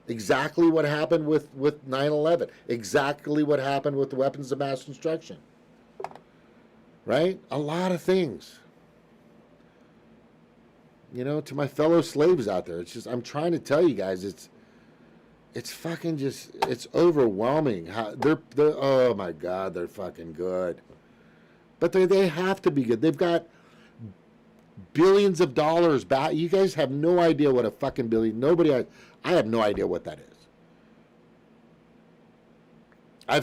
Exactly what happened with 9/11. Exactly what happened with the weapons of mass destruction. Right? A lot of things. To my fellow slaves out there, it's just, I'm trying to tell you guys, it's fucking just, it's overwhelming. How they're oh my God, they're fucking good. But they have to be good. They've got billions of dollars back. You guys have no idea what a fucking billion. I have no idea what that is. I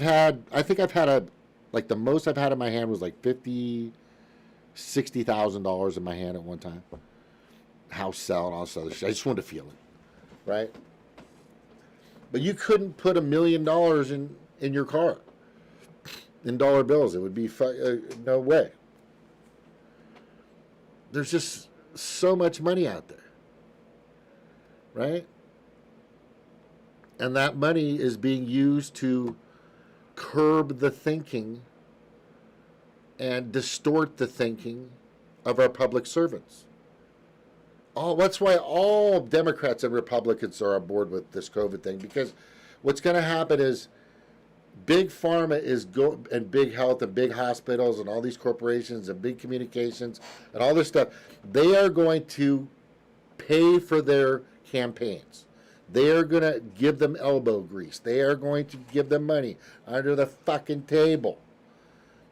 think I've had the most I've had in my hand was like $60,000 in my hand at one time. House sell and all this other shit. I just wanted to feel it, right? But you couldn't put $1 million in your car in dollar bills. It would be no way. There's just so much money out there, right? And that money is being used to curb the thinking and distort the thinking of our public servants. That's why all Democrats and Republicans are on board with this COVID thing, because what's going to happen is Big Pharma and Big Health and big hospitals and all these corporations and big communications and all this stuff, they are going to pay for their campaigns. They are going to give them elbow grease. They are going to give them money under the fucking table.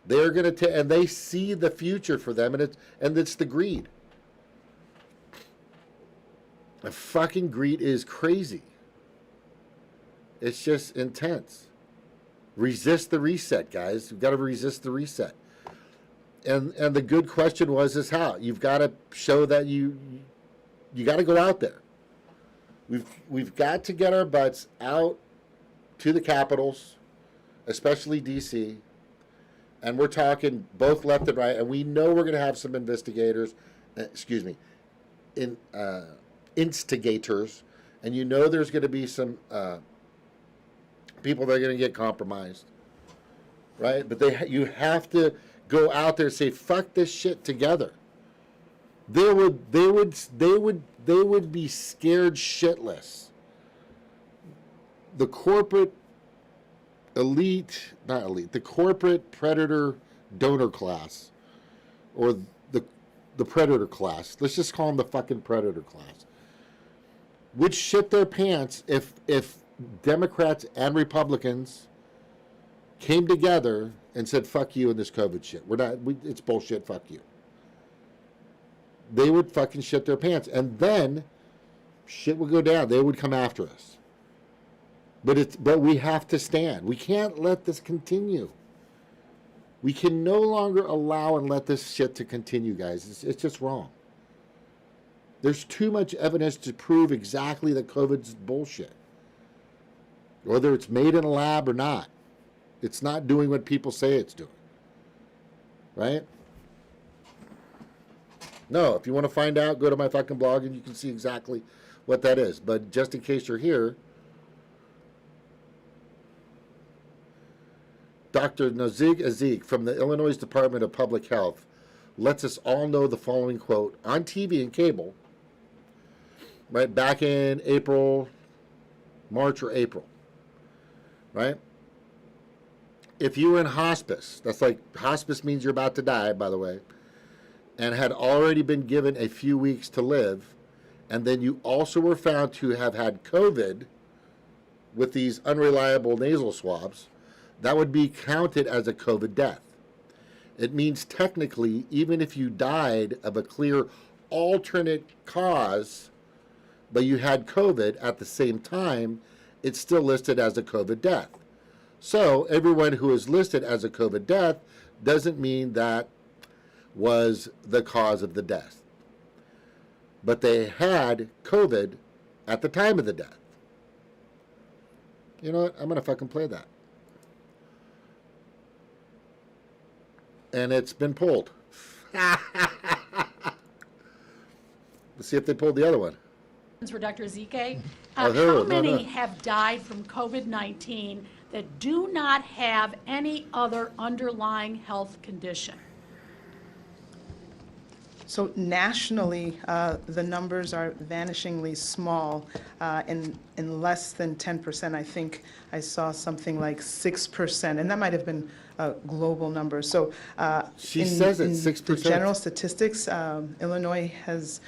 They're going to and they see the future for them, and it's the greed. The fucking greed is crazy. It's just intense. Resist the reset, guys. You've got to resist the reset. And the good question is how? You've got to show that you got to go out there. We've got to get our butts out to the capitals, especially D.C., and we're talking both left and right, and we know we're going to have some investigators, instigators, and you know there's going to be some people that are going to get compromised, right? But you have to go out there and say, fuck this shit together. They would be scared shitless. The corporate the corporate predator donor class, or the predator class. Let's just call them the fucking predator class. Would shit their pants if Democrats and Republicans came together and said, fuck you and this COVID shit. It's bullshit, fuck you. They would fucking shit their pants. And then shit would go down. They would come after us. But we have to stand. We can't let this continue. We can no longer allow and let this shit to continue, guys. It's just wrong. There's too much evidence to prove exactly that COVID's bullshit. Whether it's made in a lab or not. It's not doing what people say it's doing. Right? No, if you want to find out, go to my fucking blog and you can see exactly what that is. But just in case you're here, Dr. Nazig Azik from the Illinois Department of Public Health lets us all know the following quote on TV and cable, right, back in March or April, right? If you were in hospice, that's like, hospice means you're about to die, by the way, and had already been given a few weeks to live, and then you also were found to have had COVID with these unreliable nasal swabs, that would be counted as a COVID death. It means technically, even if you died of a clear alternate cause, but you had COVID at the same time, it's still listed as a COVID death. So everyone who is listed as a COVID death doesn't mean that was the cause of the death. But they had COVID at the time of the death. You know what? I'm going to fucking play that. And it's been pulled. Let's see if they pulled the other one. For Dr. Zike, how many have died from COVID-19 that do not have any other underlying health condition? So nationally, the numbers are vanishingly small, in less than 10%. I think I saw something like 6%, and that might have been a global number. So she says it's 6%. The general statistics, Illinois has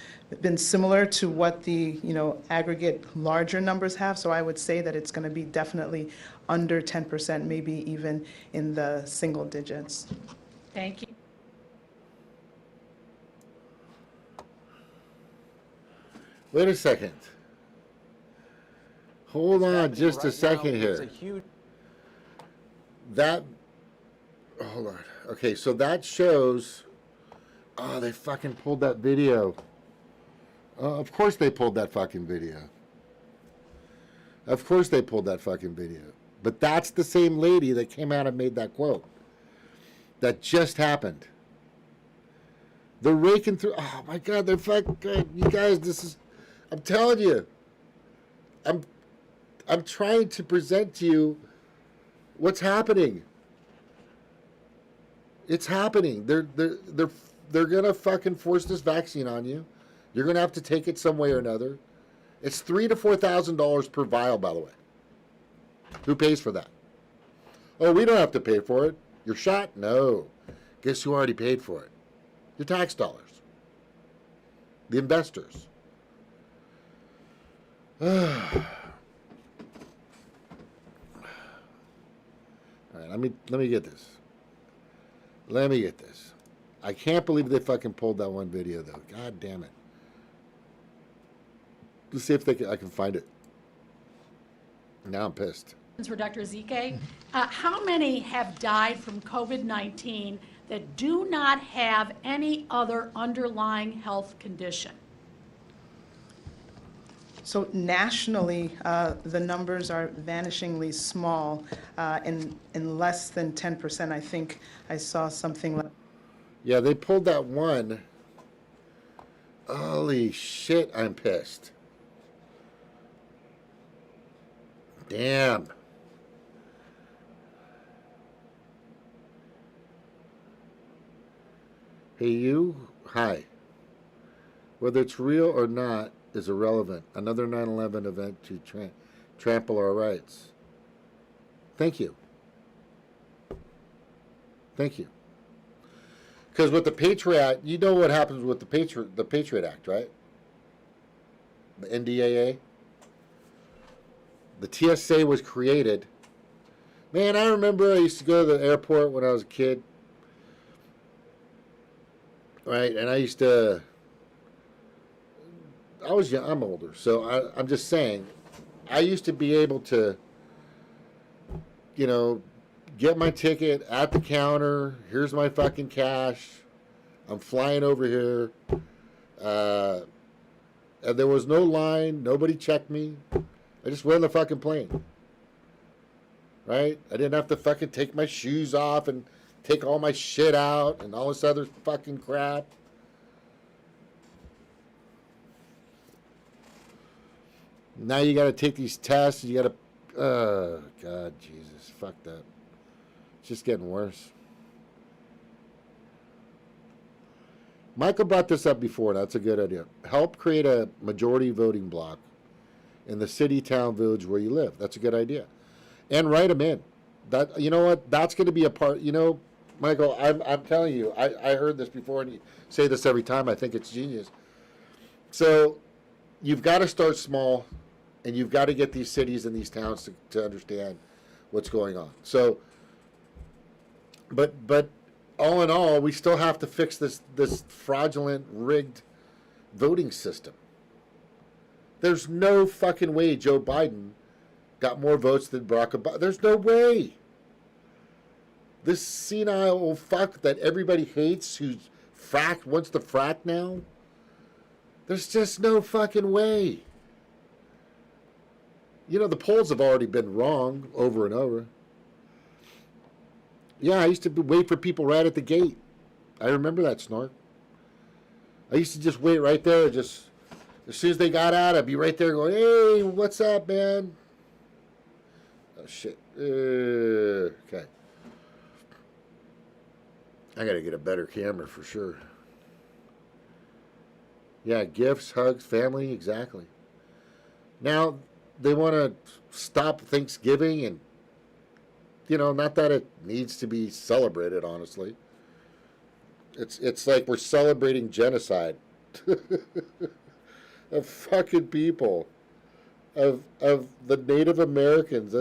been similar to what the aggregate larger numbers have. So I would say that it's going to be definitely under 10%, maybe even in the single digits. Thank you. Wait a second. Hold on just a second here. Hold on. Okay, so that shows, oh, they fucking pulled that video. Of course they pulled that fucking video. Of course they pulled that fucking video. But that's the same lady that came out and made that quote. That just happened. They're raking through, oh my God, they're fucking good. You guys, this is, I'm telling you, I'm trying to present to you what's happening. It's happening. They're gonna fucking force this vaccine on you. You're gonna have to take it some way or another. It's $3,000 to $4,000 per vial, by the way. Who pays for that? Oh, we don't have to pay for it. Your shot? No. Guess who already paid for it? Your tax dollars. The investors. All right, let me get this. Let me get this. I can't believe they fucking pulled that one video, though. God damn it. Let's see if I can find it. Now I'm pissed. For Dr. Zike, how many have died from COVID-19 that do not have any other underlying health condition? So nationally, the numbers are vanishingly small, in less than 10%. I think I saw something like. Yeah, they pulled that one. Holy shit, I'm pissed. Damn. Hey, you. Hi. Whether it's real or not is irrelevant. Another 9/11 event to trample our rights. Thank you. Thank you. Because with the Patriot Act, you know what happens with the Patriot Act, right? The NDAA. The TSA was created. Man, I remember I used to go to the airport when I was a kid. Right, and I used to. I was young. I'm older, so I'm just saying. I used to be able to, get my ticket at the counter. Here's my fucking cash. I'm flying over here. And there was no line. Nobody checked me. I just went on the fucking plane. Right? I didn't have to fucking take my shoes off and take all my shit out and all this other fucking crap. Now you got to take these tests. You got to, oh, God, Jesus, fuck that. It's just getting worse. Michael brought this up before. That's a good idea. Help create a majority voting block in the city, town, village where you live. That's a good idea. And write them in. That, you know what? That's going to be a part. Michael, I'm telling you, I heard this before, and you say this every time. I think it's genius. So you've got to start small, and you've got to get these cities and these towns to understand what's going on. So, but all in all, we still have to fix this fraudulent, rigged voting system. There's no fucking way Joe Biden got more votes than Barack Obama. There's no way. This senile old fuck that everybody hates, who's wants to frack now. There's just no fucking way. The polls have already been wrong over and over. Yeah, I used to wait for people right at the gate. I remember that, Snark. I used to just wait right there. Just as soon as they got out, I'd be right there going, "Hey, what's up, man?" Oh, shit. Okay. I got to get a better camera for sure. Yeah, gifts, hugs, family, exactly. Now, they want to stop Thanksgiving and, not that it needs to be celebrated, honestly. It's like we're celebrating genocide of fucking people, of the Native Americans.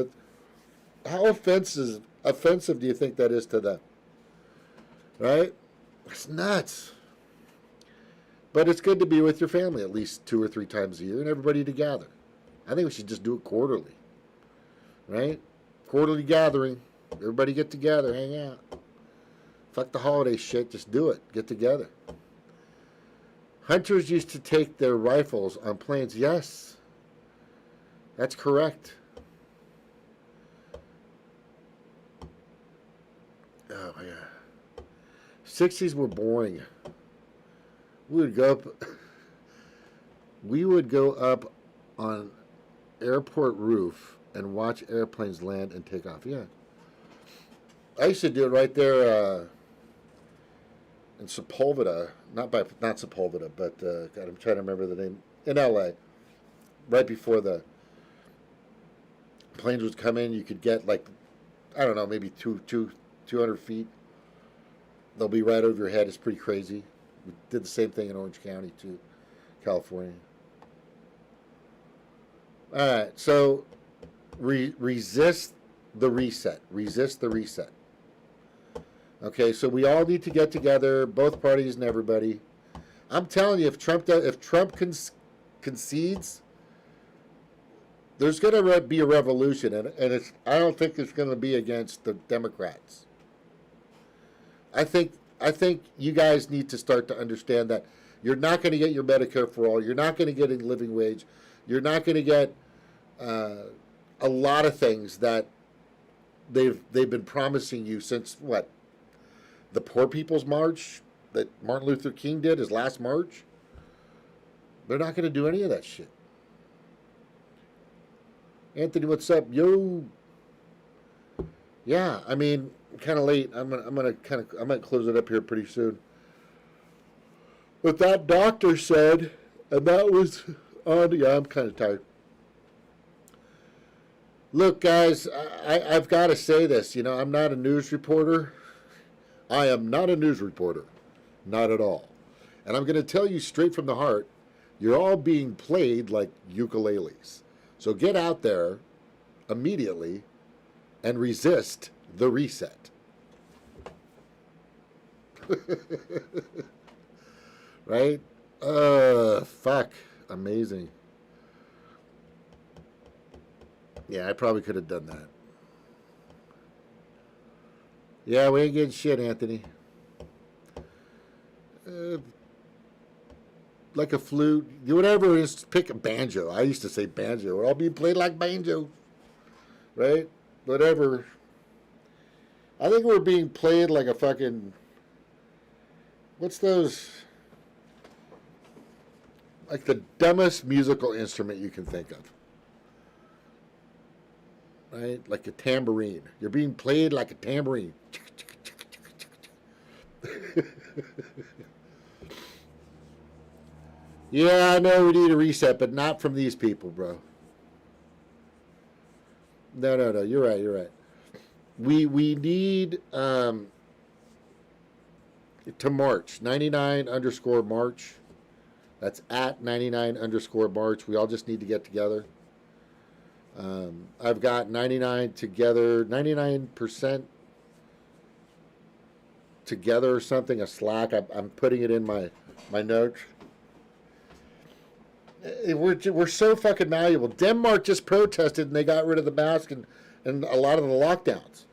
How offensive do you think that is to them? Right? It's nuts. But it's good to be with your family at least 2 or 3 times a year and everybody together. I think we should just do it quarterly. Right? Quarterly gathering. Everybody get together, hang out. Fuck the holiday shit, just do it. Get together. Hunters used to take their rifles on planes. Yes. That's correct. Oh my God. 60s were boring. We would go up on airport roof and watch airplanes land and take off. Yeah. I used to do it right there in Sepulveda, not Sepulveda, but God, I'm trying to remember the name, in LA. Right before the planes would come in, you could get maybe 200 feet. They'll be right over your head. It's pretty crazy. We did the same thing in Orange County too, California. All right, so resist the reset. Resist the reset. Okay, so we all need to get together, both parties and everybody. I'm telling you, if Trump concedes, there's going to be a revolution, and I don't think it's going to be against the Democrats. I think you guys need to start to understand that you're not going to get your Medicare for all. You're not going to get a living wage. You're not going to get a lot of things that they've been promising you since what? The Poor People's March that Martin Luther King did, his last march. They're not going to do any of that shit. Anthony, what's up? Yo. Yeah, I mean, kind of late. I might close it up here pretty soon. But that doctor said, and that was on. Yeah, I'm kind of tired. Look, guys, I've got to say this. You know, I'm not a news reporter. I am not a news reporter. Not at all. And I'm going to tell you straight from the heart, you're all being played like ukuleles. So get out there immediately and resist the reset. Right? Fuck. Amazing. Yeah, I probably could have done that. Yeah, we ain't getting shit, Anthony. Like a flute, whatever it is, pick a banjo. I used to say banjo. We're all being played like banjo. Right? Whatever. I think we're being played like a fucking... What's those... Like the dumbest musical instrument you can think of. Right? Like a tambourine. You're being played like a tambourine. Yeah, I know we need a reset, but not from these people, bro. No. You're right. We need to march. 99_March. That's at 99_March. We all just need to get together. I've got 99 together, 99% together or something, a Slack. I'm putting it in my notes. We're so fucking malleable. Denmark just protested and they got rid of the mask and a lot of the lockdowns.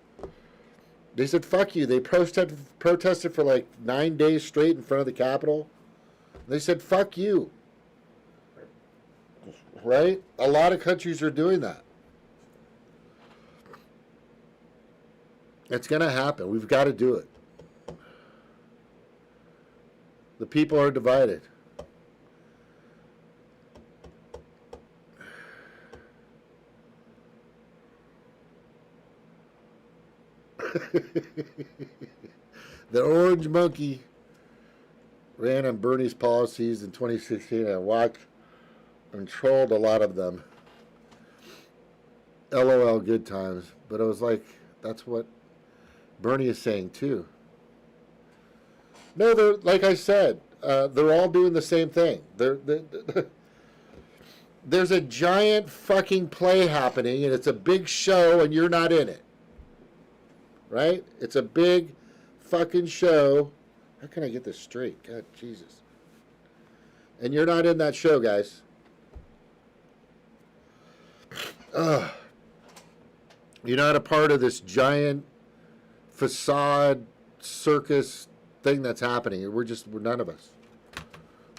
They said, fuck you. They protested for like 9 days straight in front of the Capitol. They said, fuck you. Right? A lot of countries are doing that. It's going to happen. We've got to do it. The people are divided. The orange monkey ran on Bernie's policies in 2016. I watched and trolled a lot of them. LOL, good times. But I was like, that's what Bernie is saying too. No, they're like I said, they're all doing the same thing. There's a giant fucking play happening, and it's a big show, and you're not in it. Right? It's a big fucking show. How can I get this straight? God, Jesus. And you're not in that show, guys. You're not a part of this giant facade circus thing that's happening. We're none of us.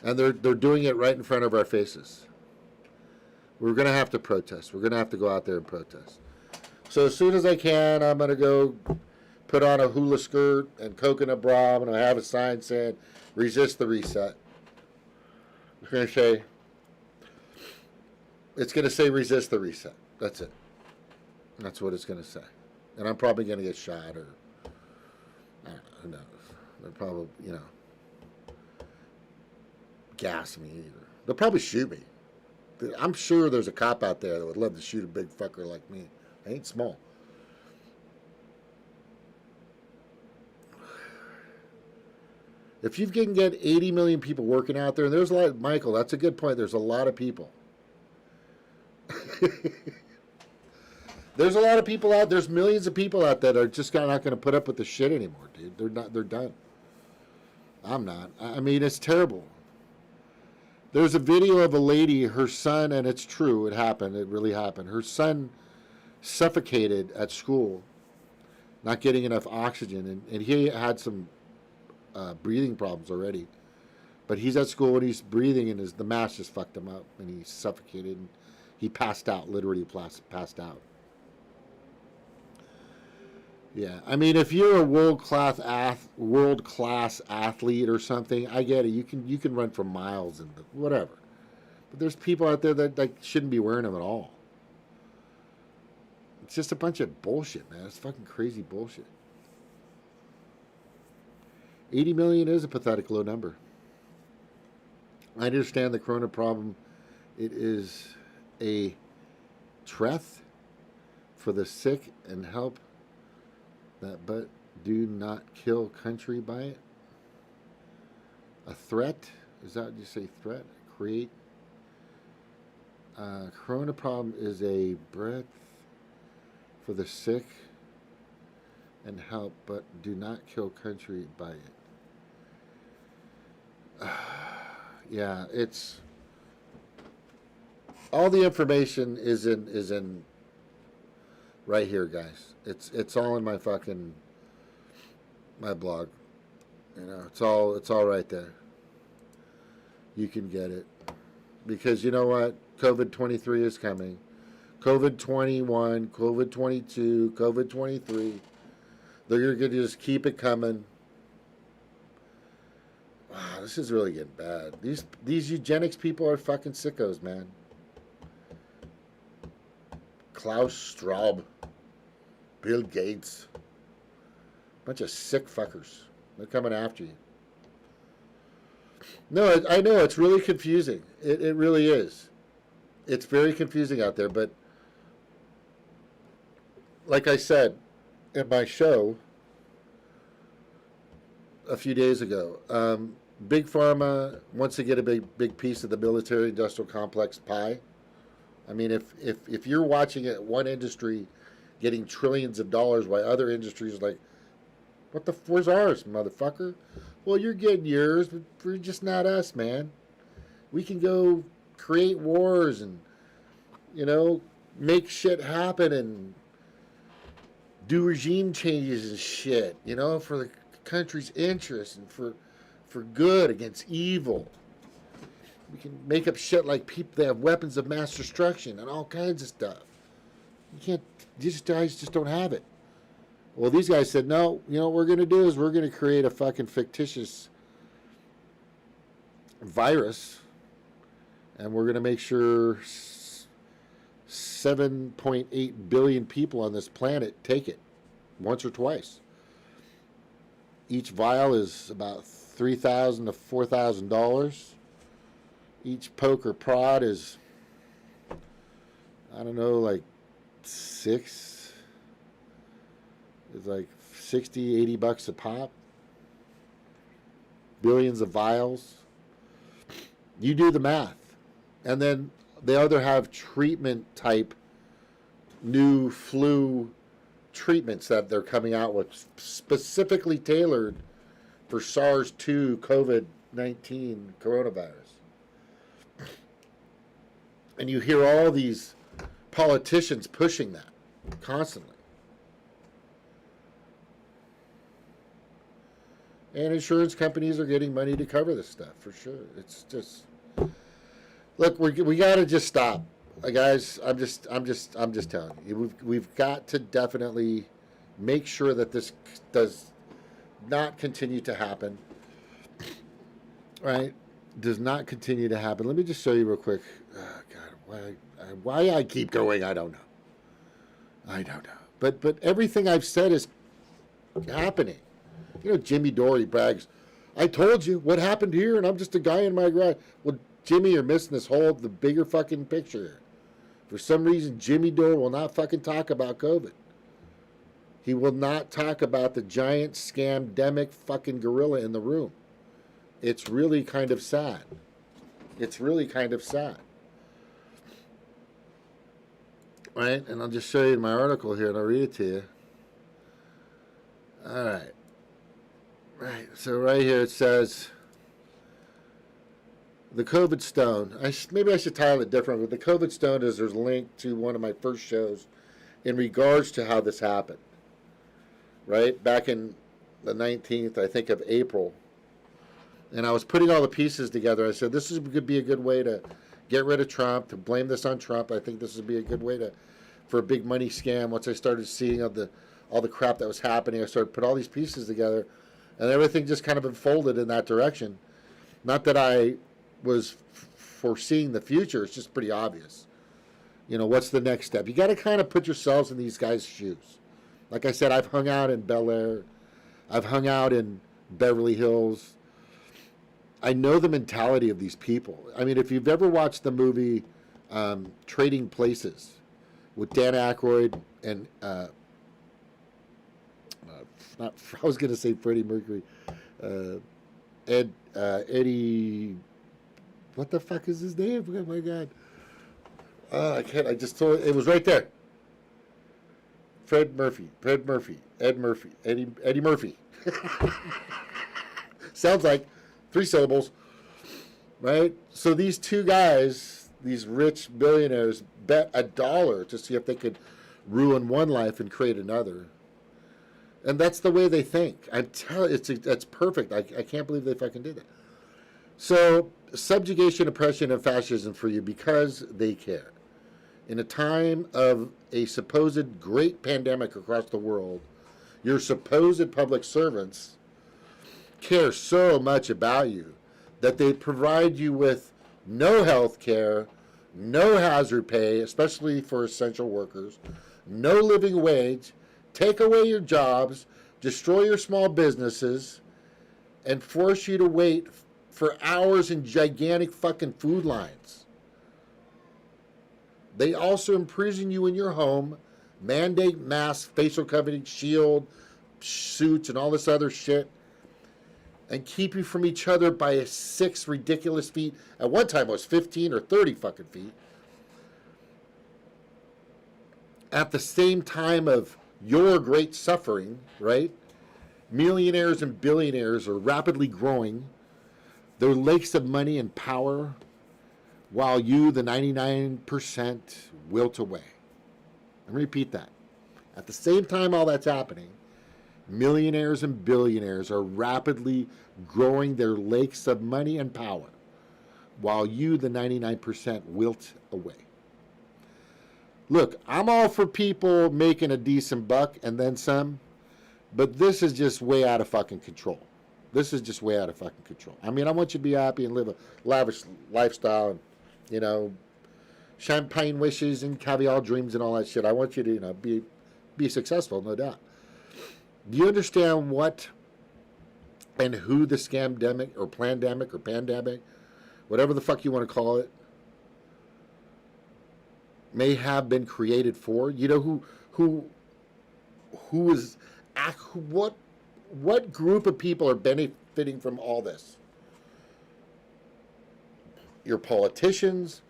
And they're doing it right in front of our faces. We're going to have to protest. We're going to have to go out there and protest. So as soon as I can, I'm going to go put on a hula skirt and coconut bra. I'm going to have a sign saying, resist the reset. It's going to say, resist the reset. That's it. That's what it's going to say. And I'm probably going to get shot or, I don't know, who knows. They'll probably, gas me either. They'll probably shoot me. I'm sure there's a cop out there that would love to shoot a big fucker like me. I ain't small. If you can get 80 million people working out there, and there's a lot, Michael, that's a good point. There's a lot of people. There's a lot of people out. There's millions of people out there that are just not going to put up with the shit anymore, dude. They're done. I'm not. I mean, it's terrible. There's a video of a lady, her son, and it's true. It happened. It really happened. Her son suffocated at school, not getting enough oxygen, and he had some breathing problems already. But he's at school and he's breathing, and the mask just fucked him up, and he suffocated, and he passed out, literally passed out. Yeah, I mean, if you're a world-class athlete or something, I get it. You can run for miles and whatever. But there's people out there that like shouldn't be wearing them at all. It's just a bunch of bullshit, man. It's fucking crazy bullshit. 80 million is a pathetic low number. I understand the corona problem. It is a threat for the sick and help that, but do not kill country by it. A threat? Is that what you say? Threat? Create? Corona problem is a breath for the sick and help, but do not kill country by it. Yeah, it's all the information is in right here, guys. It's all in my blog. You know, it's all right there. You can get it. Because you know what? COVID-23 is coming. COVID-21, COVID-22, COVID-23. They're going to just keep it coming. Wow, this is really getting bad. These eugenics people are fucking sickos, man. Klaus Straub, Bill Gates, bunch of sick fuckers. They're coming after you. No, I know it's really confusing. It really is. It's very confusing out there. But like I said in my show a few days ago, Big Pharma wants to get a big piece of the military-industrial complex pie. I mean, if you're watching it, one industry getting trillions of dollars while other industries are like, what the where's ours, motherfucker? Well, you're getting yours, but we're just not us, man. We can go create wars and, you know, make shit happen and do regime changes and shit, you know, for the country's interest and for good against evil. We can make up shit like people that have weapons of mass destruction and all kinds of stuff. These guys just don't have it. Well, these guys said, no, you know what we're going to do is we're going to create a fucking fictitious virus, and we're going to make sure 7.8 billion people on this planet take it once or twice. Each vial is about $3,000 to $4,000. Each poke or prod is, I don't know, like it's like 60, 80 bucks a pop. Billions of vials. You do the math. And then they either have treatment type new flu treatments that they're coming out with specifically tailored for SARS-2 COVID-19 coronavirus. And you hear all these politicians pushing that constantly. And insurance companies are getting money to cover this stuff for sure. It's just, look, we got to just stop, guys. I'm just telling you, we've got to definitely make sure that this does not continue to happen. Right? Does not continue to happen. Let me just show you real quick. Oh, God, why I keep going, I don't know. But everything I've said is happening. You know, Jimmy Dore brags, I told you what happened here, and I'm just a guy in my garage. Well, Jimmy, you're missing the bigger fucking picture here. For some reason, Jimmy Dore will not fucking talk about COVID. He will not talk about the giant scamdemic fucking gorilla in the room. It's really kind of sad. Right? And I'll just show you my article here, and I'll read it to you. All right. Right, so right here it says, the COVID stone. Maybe I should title it different, but the COVID stone is there's a link to one of my first shows in regards to how this happened. Right, back in the 19th, I think, of April And I was putting all the pieces together. I said, this could be a good way to get rid of Trump, to blame this on Trump. I think this would be a good way for a big money scam. Once I started seeing all the crap that was happening, I started to put all these pieces together, and everything just kind of unfolded in that direction. Not that I was foreseeing the future. It's just pretty obvious. What's the next step? You got to kind of put yourselves in these guys' shoes. Like I said, I've hung out in Bel Air. I've hung out in Beverly Hills. I know the mentality of these people. I mean, if you've ever watched the movie Trading Places with Dan Aykroyd and I was going to say Freddie Mercury, Eddie, what the fuck is his name? Oh my God. I can't, I just told it was right there. Fred Murphy, Ed Murphy, Eddie Murphy. Sounds like 3 syllables, right? So these two guys, these rich billionaires, bet $1 to see if they could ruin one life and create another. And that's the way they think. I'm telling it's perfect. I can't believe they fucking did that. So subjugation, oppression, and fascism for you because they care. In a time of a supposed great pandemic across the world, your supposed public servants care so much about you that they provide you with no health care, no hazard pay, especially for essential workers, no living wage, take away your jobs, destroy your small businesses, and force you to wait for hours in gigantic fucking food lines. They also imprison you in your home, mandate masks, facial covering, shield, suits, and all this other shit, and keep you from each other by 6 ridiculous feet. At one time it was 15 or 30 fucking feet. At the same time of your great suffering, right? Millionaires and billionaires are rapidly growing their lakes of money and power, while you, the 99%, wilt away. Let me repeat that. At the same time all that's happening, millionaires and billionaires are rapidly growing their lakes of money and power, while you, the 99%, wilt away. Look, I'm all for people making a decent buck and then some, but this is just way out of fucking control. This is just way out of fucking control. I mean, I want you to be happy and live a lavish lifestyle, and, champagne wishes and caviar dreams and all that shit. I want you to, be successful, no doubt. Do you understand what and who the scamdemic or plandemic or pandemic, whatever the fuck you want to call it, may have been created for? You know what group of people are benefiting from all this? Your politicians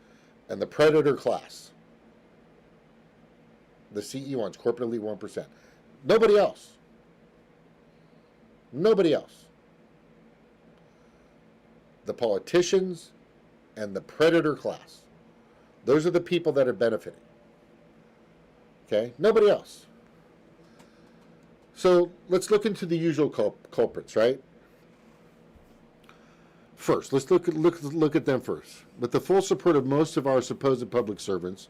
and the predator class. The CE ones, corporate elite 1%. Nobody else. Nobody else. The politicians and the predator class. Those are the people that are benefiting. Okay? Nobody else. So let's look into the usual culprits, right? First, let's look at them first. With the full support of most of our supposed public servants,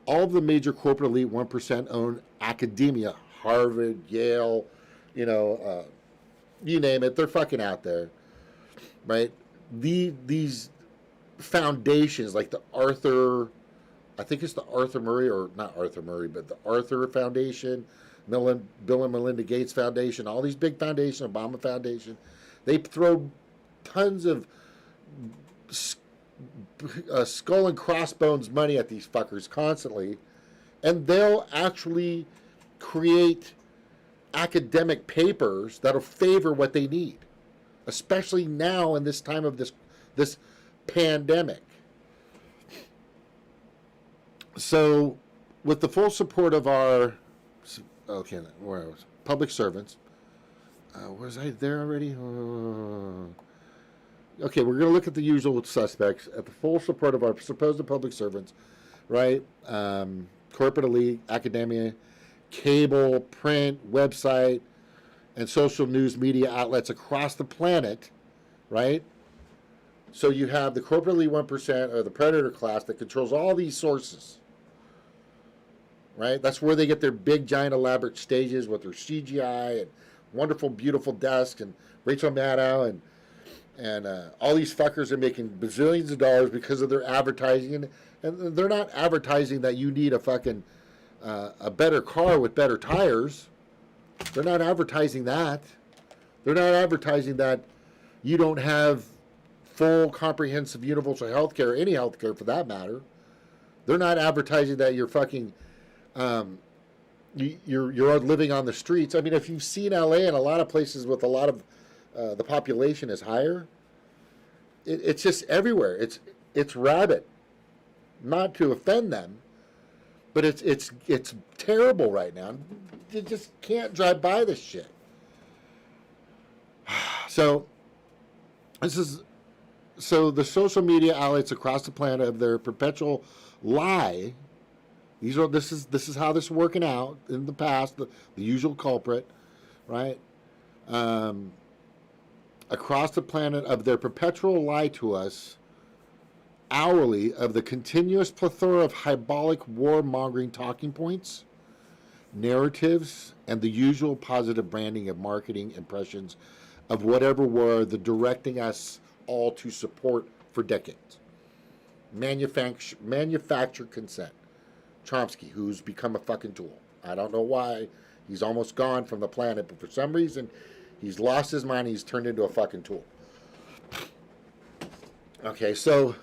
all of the major corporate elite 1% own academia, Harvard, Yale, you name it, they're fucking out there, right? These foundations like the Arthur, I think it's the Arthur Murray, or not Arthur Murray, but the Arthur Foundation, Bill and Melinda Gates Foundation, all these big foundations, Obama Foundation, they throw tons of skull and crossbones money at these fuckers constantly, and they'll actually create academic papers that'll favor what they need, especially now in this time of this pandemic. So, with the full support of our public servants, was I there already? Okay, we're going to look at the usual suspects. At the full support of our supposed public servants, right? Corporate elite, academia, cable, print, website, and social news media outlets across the planet, right? So you have the corporate elite 1% or the predator class that controls all these sources, right? That's where they get their big, giant, elaborate stages with their CGI and wonderful, beautiful desks and Rachel Maddow and all these fuckers are making bazillions of dollars because of their advertising. And they're not advertising that you need a fucking a better car with better tires. They're not advertising that. They're not advertising that you don't have full, comprehensive, universal health care, any health care for that matter. They're not advertising that you're fucking, you're living on the streets. I mean, if you've seen LA and a lot of places with a lot of the population is higher, it's just everywhere. It's rabid. Not to offend them, but it's terrible right now. You just can't drive by this shit. So the social media outlets across the planet of their perpetual lie. This is how this is working out in the past. The usual culprit, right? Across the planet of their perpetual lie to us hourly of the continuous plethora of hyperbolic warmongering talking points, narratives, and the usual positive branding of marketing impressions of whatever were the directing us all to support for decades. Manufacture consent. Chomsky, who's become a fucking tool. I don't know why. He's almost gone from the planet, but for some reason, he's lost his mind. He's turned into a fucking tool. Okay, so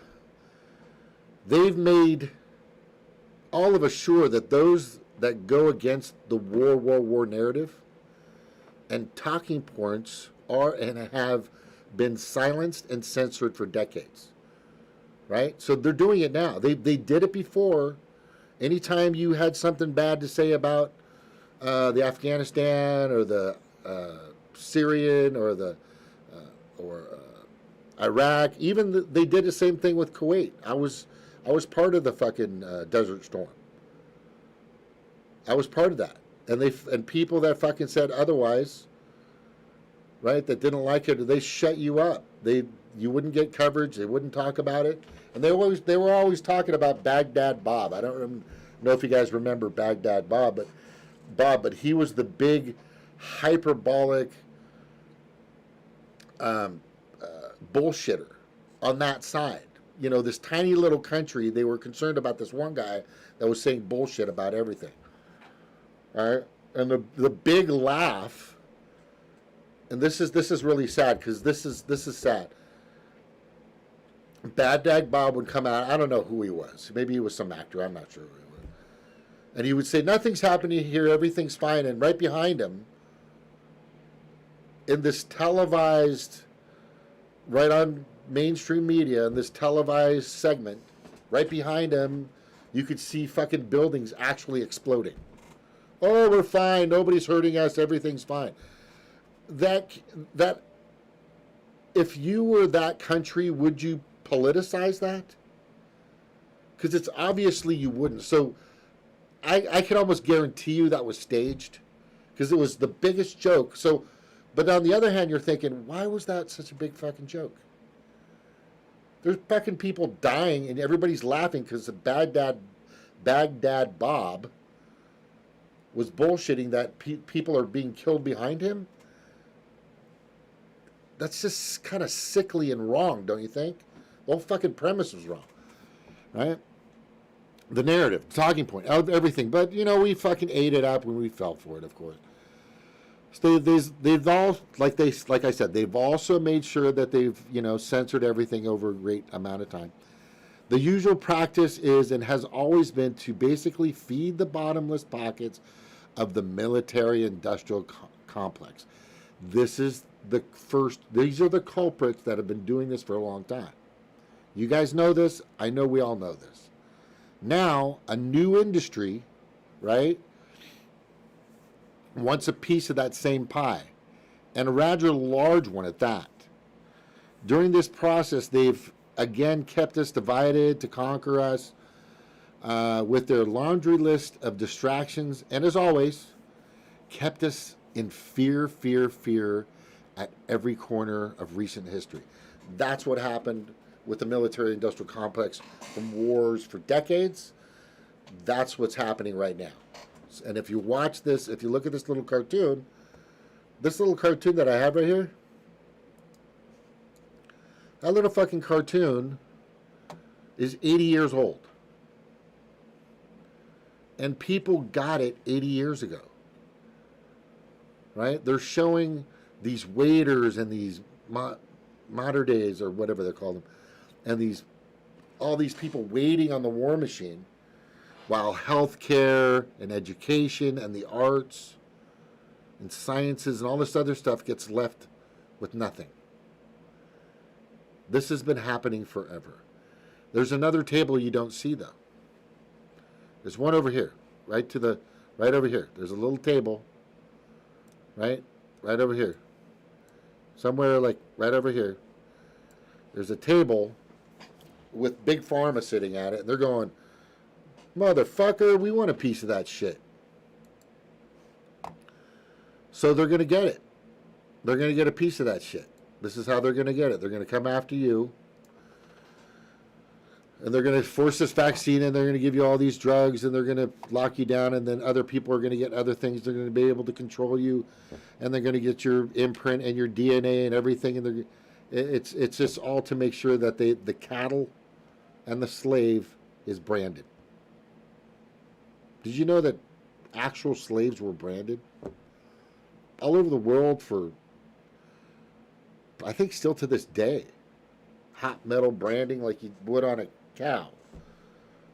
they've made all of us sure that those that go against the war narrative and talking points are and have been silenced and censored for decades. Right? So they're doing it now. They did it before. Anytime you had something bad to say about the Afghanistan or the Syrian or the Iraq, even they did the same thing with Kuwait. I was part of the fucking Desert Storm. I was part of that, and people that fucking said otherwise, right? That didn't like it, they shut you up. You wouldn't get coverage. They wouldn't talk about it, and they were always talking about Baghdad Bob. I don't know if you guys remember Baghdad Bob, but he was the big hyperbolic bullshitter on that side. You know, this tiny little country, they were concerned about this one guy that was saying bullshit about everything. All right? And the big laugh, and this is really sad, because this is sad. Bad Dag Bob would come out, I don't know who he was. Maybe he was some actor, I'm not sure who he was. And he would say, nothing's happening here, everything's fine. And right behind him, in this televised, right on mainstream media, in this televised segment, right behind him, you could see fucking buildings actually exploding. Oh, we're fine, nobody's hurting us, everything's fine. That if you were that country, would you politicize that? Because it's obviously you wouldn't. So I can almost guarantee you that was staged, because it was the biggest joke. So, but on the other hand, you're thinking, why was that such a big fucking joke? There's fucking people dying and everybody's laughing because the Baghdad Bob was bullshitting that people are being killed behind him. That's just kind of sickly and wrong, don't you think? The whole fucking premise was wrong, right? The narrative, the talking point, everything. But, you know, we fucking ate it up when we fell for it, of course. So they've all, like I said, they've also made sure that they've, you know, censored everything over a great amount of time. The usual practice is and has always been to basically feed the bottomless pockets of the military-industrial complex. These are the culprits that have been doing this for a long time. You guys know this. I know we all know this. Now, a new industry, right, wants a piece of that same pie, and a rather large one at that. During this process, they've again kept us divided to conquer us with their laundry list of distractions, and as always, kept us in fear, at every corner of recent history. That's what happened with the military-industrial complex from wars for decades. That's what's happening right now. And if you watch this, if you look at this little cartoon that I have right here, that little fucking cartoon is 80 years old. And people got it 80 years ago. Right? They're showing these waiters and these modern days, or whatever they call them, and all these people waiting on the war machine, while healthcare and education and the arts and sciences and all this other stuff gets left with nothing. This has been happening forever. There's another table you don't see, though. There's one over here, right over here. There's a little table, right over here. Somewhere like right over here. There's a table with Big Pharma sitting at it, and they're going, motherfucker, we want a piece of that shit. So they're going to get it. They're going to get a piece of that shit. This is how they're going to get it. They're going to come after you. And they're going to force this vaccine, and they're going to give you all these drugs, and they're going to lock you down, and then other people are going to get other things. They're going to be able to control you, and they're going to get your imprint and your DNA and everything. And it's just all to make sure that the cattle and the slave is branded. Did you know that actual slaves were branded? All over the world for, I think still to this day, hot metal branding like you would on a cow.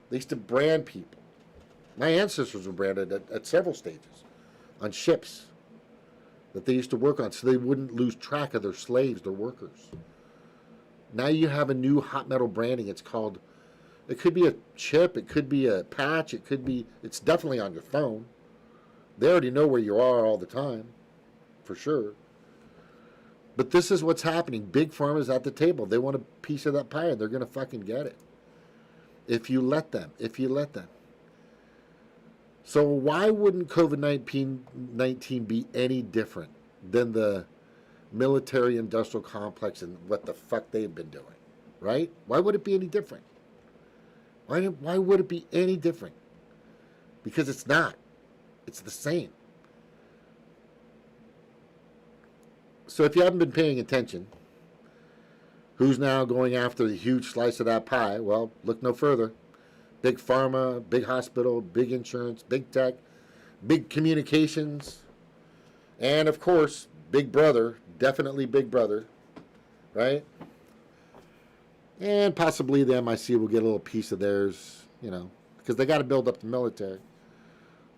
They used to brand people. My ancestors were branded at several stages on ships that they used to work on so they wouldn't lose track of their slaves, their workers. Now you have a new hot metal branding. It's called, it could be a chip, it could be a patch, it's definitely on your phone. They already know where you are all the time, for sure. But this is what's happening. Big Pharma's at the table. They want a piece of that pie, and they're going to fucking get it. If you let them. So why wouldn't COVID-19 be any different than the military-industrial complex and what the fuck they've been doing? Right? Why would it be any different? Why would it be any different? Because it's not. It's the same. So if you haven't been paying attention, who's now going after the huge slice of that pie? Well, look no further. Big Pharma, big hospital, big insurance, big tech, big communications, and of course, Big Brother, definitely Big Brother, right? And possibly the MIC will get a little piece of theirs, because they got to build up the military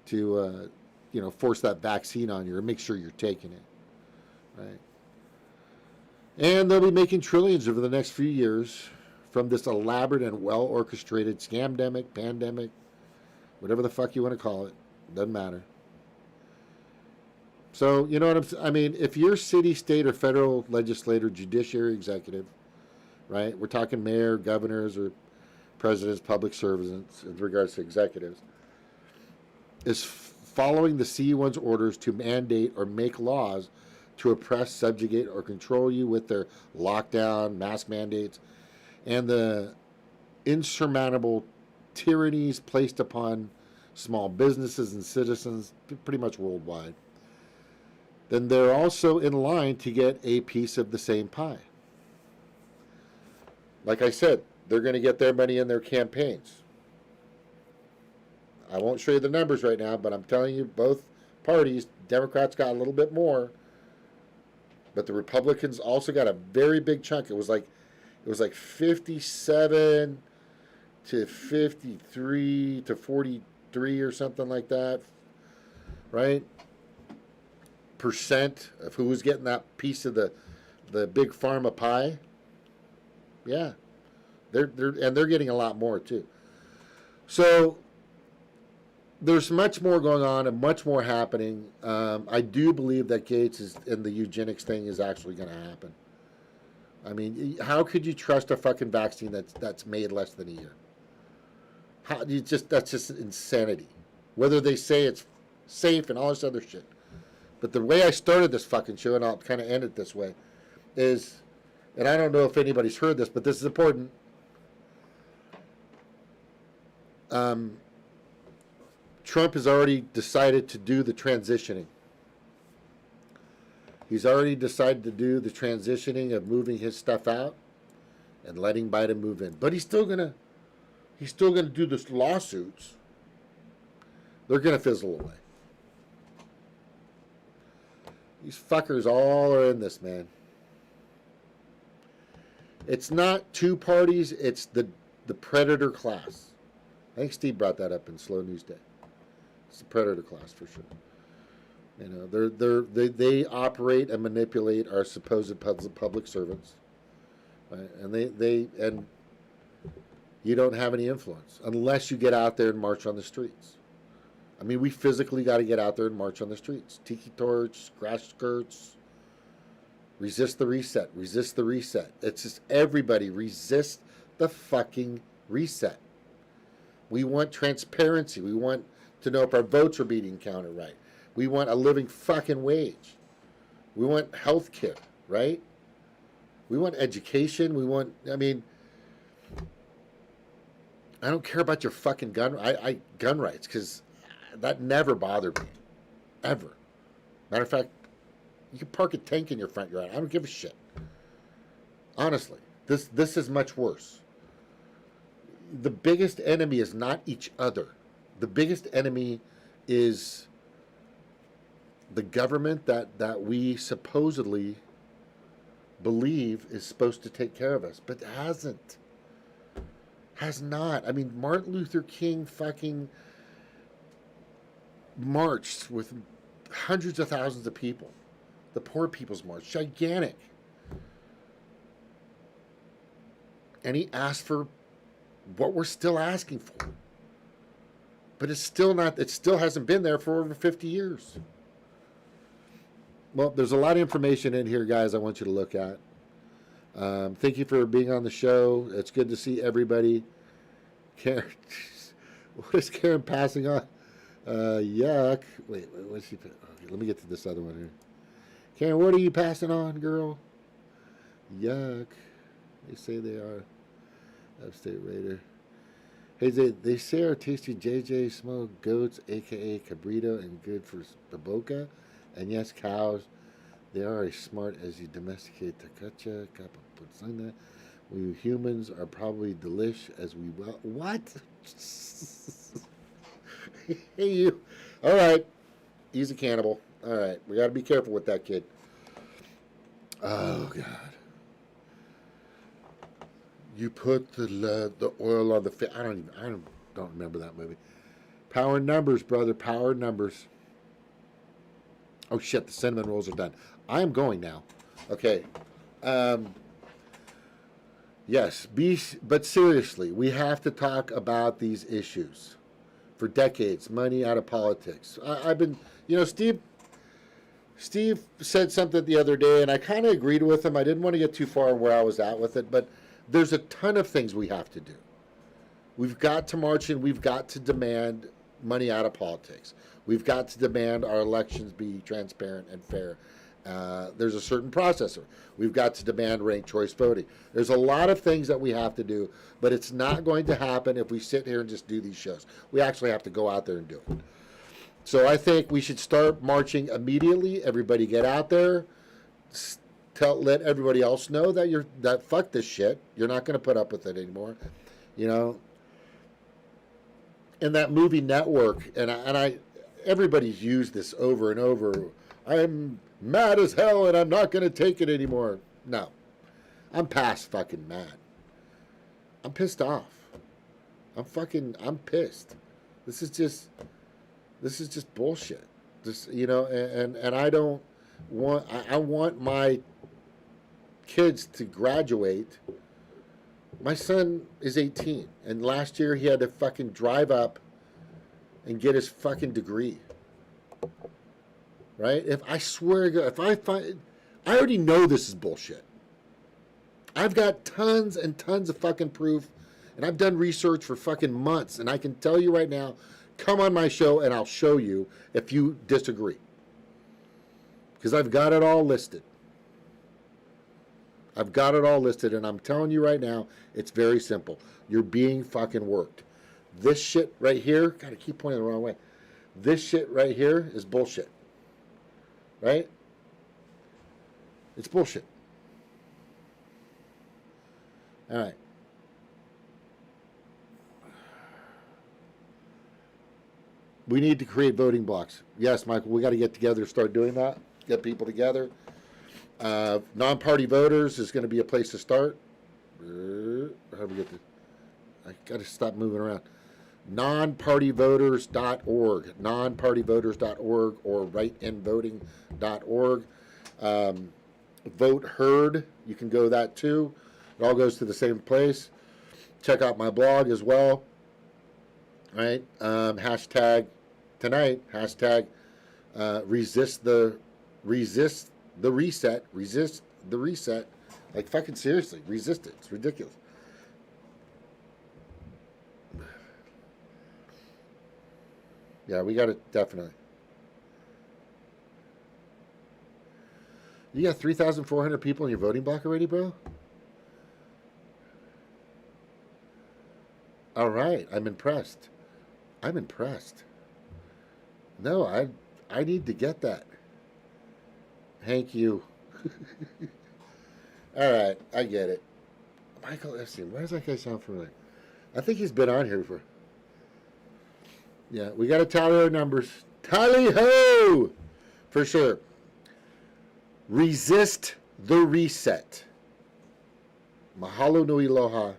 to, force that vaccine on you or make sure you're taking it. Right. And they'll be making trillions over the next few years from this elaborate and well-orchestrated scamdemic, pandemic, whatever the fuck you want to call it. Doesn't matter. So, you know what I mean, if you're city, state, or federal legislator, judiciary, executive, right? We're talking mayor, governors, or presidents, public servants, in regards to executives, is following the CE1's orders to mandate or make laws to oppress, subjugate, or control you with their lockdown, mask mandates, and the insurmountable tyrannies placed upon small businesses and citizens pretty much worldwide, then they're also in line to get a piece of the same pie. Like I said, they're going to get their money in their campaigns. I won't show you the numbers right now, but I'm telling you, both parties, Democrats got a little bit more, but the Republicans also got a very big chunk. It was like 57 to 53 to 43 or something like that, right? Percent of who was getting that piece of the Big Pharma pie. Yeah, they're getting a lot more too. So there's much more going on and much more happening. I do believe that Gates and the eugenics thing is actually going to happen. I mean, how could you trust a fucking vaccine that's made less than a year? That's just insanity. Whether they say it's safe and all this other shit, But the way I started this fucking show, and I'll kind of end it this way, is, and I don't know if anybody's heard this, but this is important. Trump has already decided to do the transitioning. He's already decided to do the transitioning of moving his stuff out and letting Biden move in. But he's still gonna do this lawsuits. They're gonna fizzle away. These fuckers all are in this, man. It's not two parties, it's the predator class. I think Steve brought that up in Slow News Day. It's the predator class for sure. You know, they operate and manipulate our supposed public servants, right? And you don't have any influence unless you get out there and march on the streets. I mean, we physically got to get out there and march on the streets. Tiki torch, grass skirts. Resist the reset. Resist the reset. It's just everybody resist the fucking reset. We want transparency. We want to know if our votes are being counted right. We want a living fucking wage. We want health care, right? We want education. We want, I mean, I don't care about your fucking gun rights, because that never bothered me. Ever. Matter of fact, you can park a tank in your front yard. I don't give a shit. Honestly, this is much worse. The biggest enemy is not each other. The biggest enemy is the government that we supposedly believe is supposed to take care of us, but hasn't. Has not. I mean, Martin Luther King fucking marched with hundreds of thousands of people. The Poor People's March, gigantic. And he asked for what we're still asking for. But it's still not, it still hasn't been there for over 50 years. Well, there's a lot of information in here, guys, I want you to look at. Thank you for being on the show. It's good to see everybody. Karen, what is Karen passing on? Yuck. Wait, what's she? Okay, let me get to this other one here. Karen, what are you passing on, girl? Yuck. They say they are. Upstate Raider. Hey, they say our tasty JJ smoked goats, a.k.a. cabrito, and good for baboka. And yes, cows. They are as smart as you domesticate tacacha, capaputzana. We humans are probably delish as we well. What? Hey, you. All right. He's a cannibal. All right. We got to be careful with that kid. Oh, God. You put the oil on the face. I don't remember that movie. Power numbers, brother. Power numbers. Oh, shit. The cinnamon rolls are done. I'm going now. Okay. Yes. But seriously, we have to talk about these issues. For decades, money out of politics. I've been, you know, Steve said something the other day, and I kind of agreed with him. I didn't want to get too far on where I was at with it, but there's a ton of things we have to do. We've got to march and we've got to demand money out of politics. We've got to demand our elections be transparent and fair. There's a certain process. We've got to demand ranked choice voting. There's a lot of things that we have to do, but it's not going to happen if we sit here and just do these shows. We actually have to go out there and do it. So I think we should start marching immediately. Everybody get out there. Let everybody else know that fuck this shit. You're not going to put up with it anymore. You know. And that movie Network, and I everybody's used this over and over. I'm mad as hell and I'm not going to take it anymore. No. I'm past fucking mad. I'm pissed off. I'm pissed. This is just bullshit. This, you know, and I don't want, I want my kids to graduate. My son is 18, and last year he had to fucking drive up and get his fucking degree. Right? If I swear to God, if I find, I already know this is bullshit. I've got tons and tons of fucking proof, and I've done research for fucking months, and I can tell you right now, come on my show and I'll show you if you disagree. Because I've got it all listed. I've got it all listed, and I'm telling you right now, it's very simple. You're being fucking worked. This shit right here, gotta keep pointing the wrong way. This shit right here is bullshit. Right? It's bullshit. All right. We need to create voting blocks. Yes, Michael, we got to get together, start doing that, get people together. Non-party voters is going to be a place to start. How do we get this? I got to stop moving around. Nonpartyvoters.org, nonpartyvoters.org, or writeinvoting.org. Vote Heard, you can go that too. It all goes to the same place. Check out my blog as well. Right? Hashtag tonight, hashtag resist the reset. Like, fucking seriously, resist it. It's ridiculous. Yeah, we got it, definitely. You got 3,400 people in your voting block already, bro? All right, I'm impressed. I'm impressed. No, I need to get that. Thank you. All right, I get it. Michael Epstein, why does that guy sound familiar? I think he's been on here before. Yeah, we got to tally our numbers. Tally ho! For sure. Resist the reset. Mahalo nui loha.